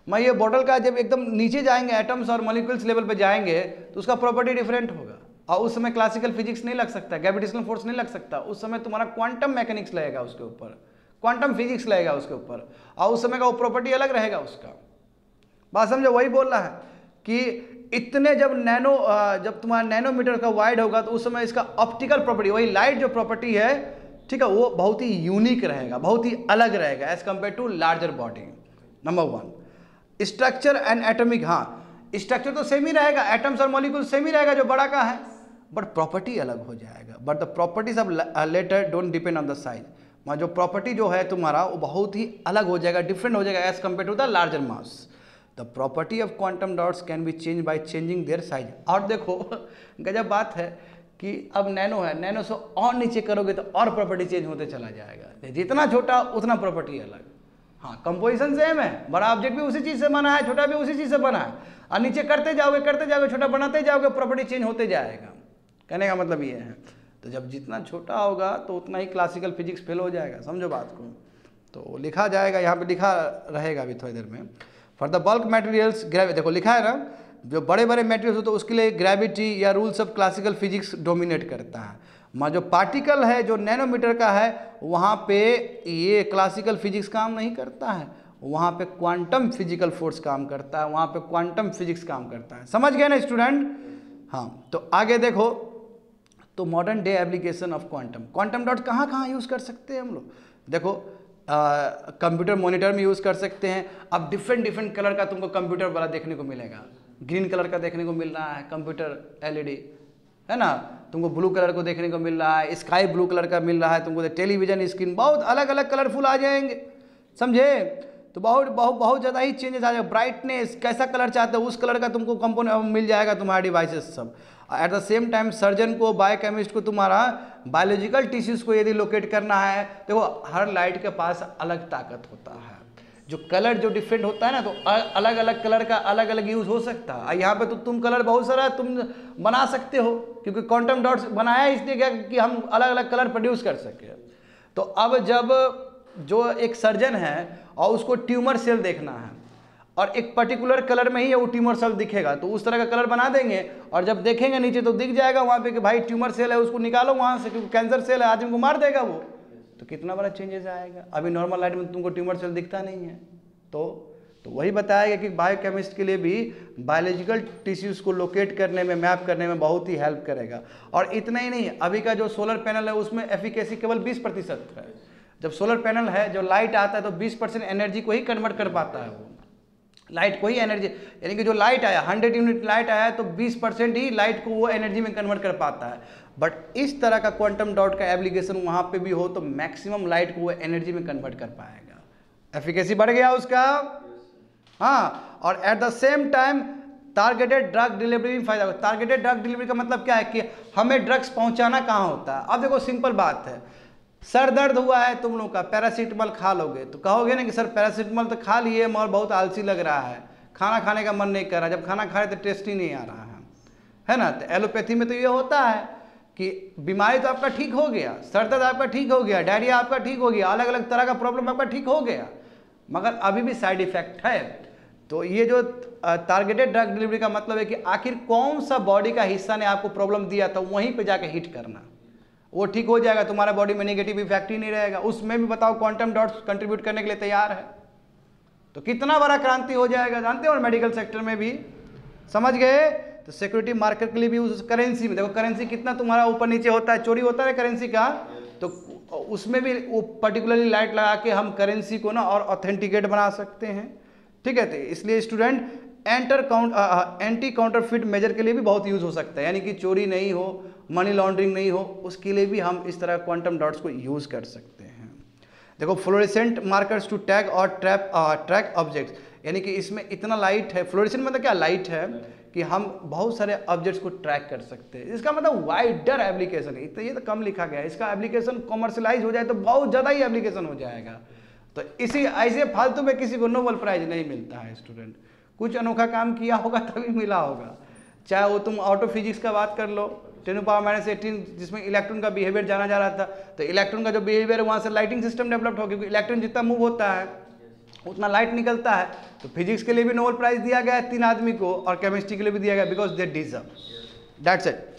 मैं ये बोतल का जब एकदम नीचे जाएंगे, एटम्स और मॉलिक्यूल्स लेवल पे जाएंगे, तो उसका प्रॉपर्टी डिफरेंट होगा, और उस समय क्लासिकल फिजिक्स नहीं लग सकता, ग्रेविटेशनल फोर्स नहीं लग सकता, उस समय तुम्हारा क्वांटम मैकेनिक्स लगेगा उसके ऊपर, क्वांटम फिजिक्स लगेगा उसके ऊपर, और उस समय का वो प्रॉपर्टी अलग रहेगा उसका। बात समझो? वही बोल रहा है कि इतने जब तुम्हारा नैनोमीटर का वाइड होगा, तो उस समय इसका ऑप्टिकल प्रॉपर्टी, वही लाइट जो प्रॉपर्टी है, ठीक है, वो बहुत ही यूनिक रहेगा, बहुत ही अलग रहेगा as compare to larger body. Number 1 structure and atomic. हाँ, स्ट्रक्चर तो सेम ही रहेगा, एटम्स और मॉलिक्यूल सेम ही रहेगा जो बड़ा का है, बट प्रॉपर्टी अलग हो जाएगा। But the properties of later don't depend on the size. मतलब जो प्रॉपर्टी जो है तुम्हारा, वो बहुत ही अलग हो जाएगा, डिफरेंट हो जाएगा as compare to the larger mass. The property of quantum dots can be change by changing their size. और देखो गजब बात है कि अब नैनो है, नैनो से और नीचे करोगे तो और प्रॉपर्टी चेंज होते चला जाएगा, जितना छोटा उतना प्रॉपर्टी अलग। हाँ, कंपोजिशन सेम है, बड़ा ऑब्जेक्ट भी उसी चीज़ से बना है, छोटा भी उसी चीज़ से बना है, और नीचे करते जाओगे छोटा बनाते जाओगे, प्रॉपर्टी चेंज होते जाएगा। कहने का मतलब ये है। तो जब जितना छोटा होगा तो उतना ही क्लासिकल फिजिक्स फेल हो जाएगा, समझो बात को। तो लिखा जाएगा, यहाँ पे लिखा रहेगा अभी थोड़ी देर में। फॉर द बल्क मटेरियल्स देखो लिखा है ना, जो बड़े बड़े मटेरियल्स होते हैं उसके लिए ग्रेविटी या rules of classical physics dominate करता है। मगर जो पार्टिकल है, जो नैनोमीटर का है, वहाँ पे ये क्लासिकल फिजिक्स काम नहीं करता है, वहाँ पे क्वांटम फिजिकल फोर्स काम करता है, वहाँ पे क्वांटम फिजिक्स काम करता है। समझ गए ना स्टूडेंट? हाँ, तो आगे देखो, तो modern day application of quantum dots कहाँ कहाँ यूज़ कर सकते हैं हम लोग? देखो कंप्यूटर मॉनिटर में यूज़ कर सकते हैं। अब डिफरेंट कलर का तुमको कंप्यूटर वाला देखने को मिलेगा, ग्रीन कलर का देखने को मिल रहा है कंप्यूटर एलईडी, है ना, तुमको ब्लू कलर को देखने को मिल रहा है, स्काई ब्लू कलर का मिल रहा है तुमको, टेलीविजन स्क्रीन बहुत अलग अलग कलरफुल आ जाएंगे, समझे? तो बहुत ज़्यादा ही चेंजेस आ जाएगा। ब्राइटनेस, कैसा कलर चाहते हो उस कलर का तुमको कंपोनेंट मिल जाएगा तुम्हारे डिवाइसेस सब। At the same time surgeon को, बायोकेमिस्ट को तुम्हारा बायोलॉजिकल टिश्यूज को यदि लोकेट करना है, देखो हर लाइट के पास अलग ताकत होता है। जो कलर जो डिफरेंट होता है ना, तो अलग अलग कलर का अलग अलग यूज हो सकता है। यहाँ पे तो तुम कलर बहुत सारा तुम बना सकते हो, क्योंकि क्वांटम डॉट्स बनाया इसलिए क्या कि हम अलग अलग कलर प्रोड्यूस कर सके। तो अब जब जो एक सर्जन है और उसको ट्यूमर सेल देखना है और एक पर्टिकुलर कलर में ही वो ट्यूमर सेल दिखेगा, तो उस तरह का कलर बना देंगे और जब देखेंगे नीचे तो दिख जाएगा वहाँ पे कि भाई ट्यूमर सेल है, उसको निकालो वहाँ से, क्योंकि कैंसर सेल है, आदमी को मार देगा वो। तो कितना बड़ा चेंजेस आएगा। अभी नॉर्मल लाइट में तुमको ट्यूमर सेल दिखता नहीं है। तो वही बताया गया कि बायोकेमिस्ट के लिए भी बायोलॉजिकल टिश्यूज़ को लोकेट करने में, मैप करने में बहुत ही हेल्प करेगा। और इतना ही नहीं, अभी का जो सोलर पैनल है उसमें एफिकेसी केवल 20% है। जब सोलर पैनल है, जो लाइट आता है तो 20% एनर्जी को ही कन्वर्ट कर पाता है वो, लाइट को ही एनर्जी, यानी कि जो लाइट आया 100 यूनिट लाइट आया तो 20% ही लाइट को वो एनर्जी में कन्वर्ट कर पाता है। बट इस तरह का क्वांटम डॉट का एप्लीकेशन वहाँ पे भी हो तो मैक्सिमम लाइट को वो एनर्जी में कन्वर्ट कर पाएगा। एफिकेसी बढ़ गया उसका। हाँ, और at the same time targeted drug delivery में फायदा होगा। टारगेटेड ड्रग डिलीवरी का मतलब क्या है कि हमें ड्रग्स पहुंचाना कहाँ होता है। अब देखो सिंपल बात है, सर दर्द हुआ है तुम लोग का, पैरासीटामोल खा लोगे तो कहोगे ना कि सर पैरासीटामोल तो खा लिए मगर बहुत आलसी लग रहा है, खाना खाने का मन नहीं कर रहा। जब खाना खाए तो टेस्ट ही नहीं आ रहा है ना। तो एलोपैथी में तो ये होता है कि बीमारी तो आपका ठीक हो गया, सर दर्द आपका ठीक हो गया, डायरिया आपका ठीक हो गया, अलग अलग तरह का प्रॉब्लम आपका ठीक हो गया, मगर अभी भी साइड इफेक्ट है। तो ये जो टारगेटेड ड्रग डिलीवरी का मतलब है कि आखिर कौन सा बॉडी का हिस्सा ने आपको प्रॉब्लम दिया था वहीं पे जाके हिट करना, वो ठीक हो जाएगा, तुम्हारा बॉडी में नेगेटिव इफेक्ट ही नहीं रहेगा। उसमें भी बताओ क्वांटम डॉट्स कंट्रीब्यूट करने के लिए तैयार है, तो कितना बड़ा क्रांति हो जाएगा जानते हो। और मेडिकल सेक्टर में भी, समझ गए। तो सिक्योरिटी मार्केट के लिए भी, उस करेंसी में देखो, करेंसी कितना तुम्हारा ऊपर नीचे होता है, चोरी होता है करेंसी का, तो उसमें भी वो पर्टिकुलरली लाइट लगा के हम करेंसी को ना और ऑथेंटिकेट बना सकते हैं। ठीक है, तो इसलिए स्टूडेंट एंटी काउंटरफिट मेजर के लिए भी बहुत यूज हो सकता है, यानी कि चोरी नहीं हो, मनी लॉन्ड्रिंग नहीं हो, उसके लिए भी हम इस तरह क्वांटम डॉट्स को यूज कर सकते हैं। देखो फ्लोरेसेंट मार्कर्स टू टैग और ट्रैक ऑब्जेक्ट्स, यानी कि इसमें इतना लाइट है, फ्लोरेसेंट मतलब क्या, लाइट है कि हम बहुत सारे ऑब्जेक्ट्स को ट्रैक कर सकते हैं। इसका मतलब वाइडर एप्लीकेशन है, तो ये तो कम लिखा गया है, इसका एप्लीकेशन कॉमर्शलाइज हो जाए तो बहुत ज़्यादा ही एप्लीकेशन हो जाएगा। तो इसी ऐसे फालतू में किसी को नोबेल प्राइज नहीं मिलता है स्टूडेंट, कुछ अनोखा काम किया होगा तभी मिला होगा। चाहे वो तुम ऑटो फिजिक्स का बात कर लो, 10⁻⁻18 जिसमें इलेक्ट्रॉन का बिहेवियर जाना जा रहा था, तो इलेक्ट्रॉन का जो बिहेवियर है वहाँ से लाइटिंग सिस्टम डेवलप्ड हो, क्योंकि इलेक्ट्रॉन जितना मूव होता है उतना लाइट निकलता है। तो फिजिक्स के लिए भी नोबेल प्राइज दिया गया है 3 आदमी को, और केमिस्ट्री के लिए भी दिया गया, because they deserve. That's it.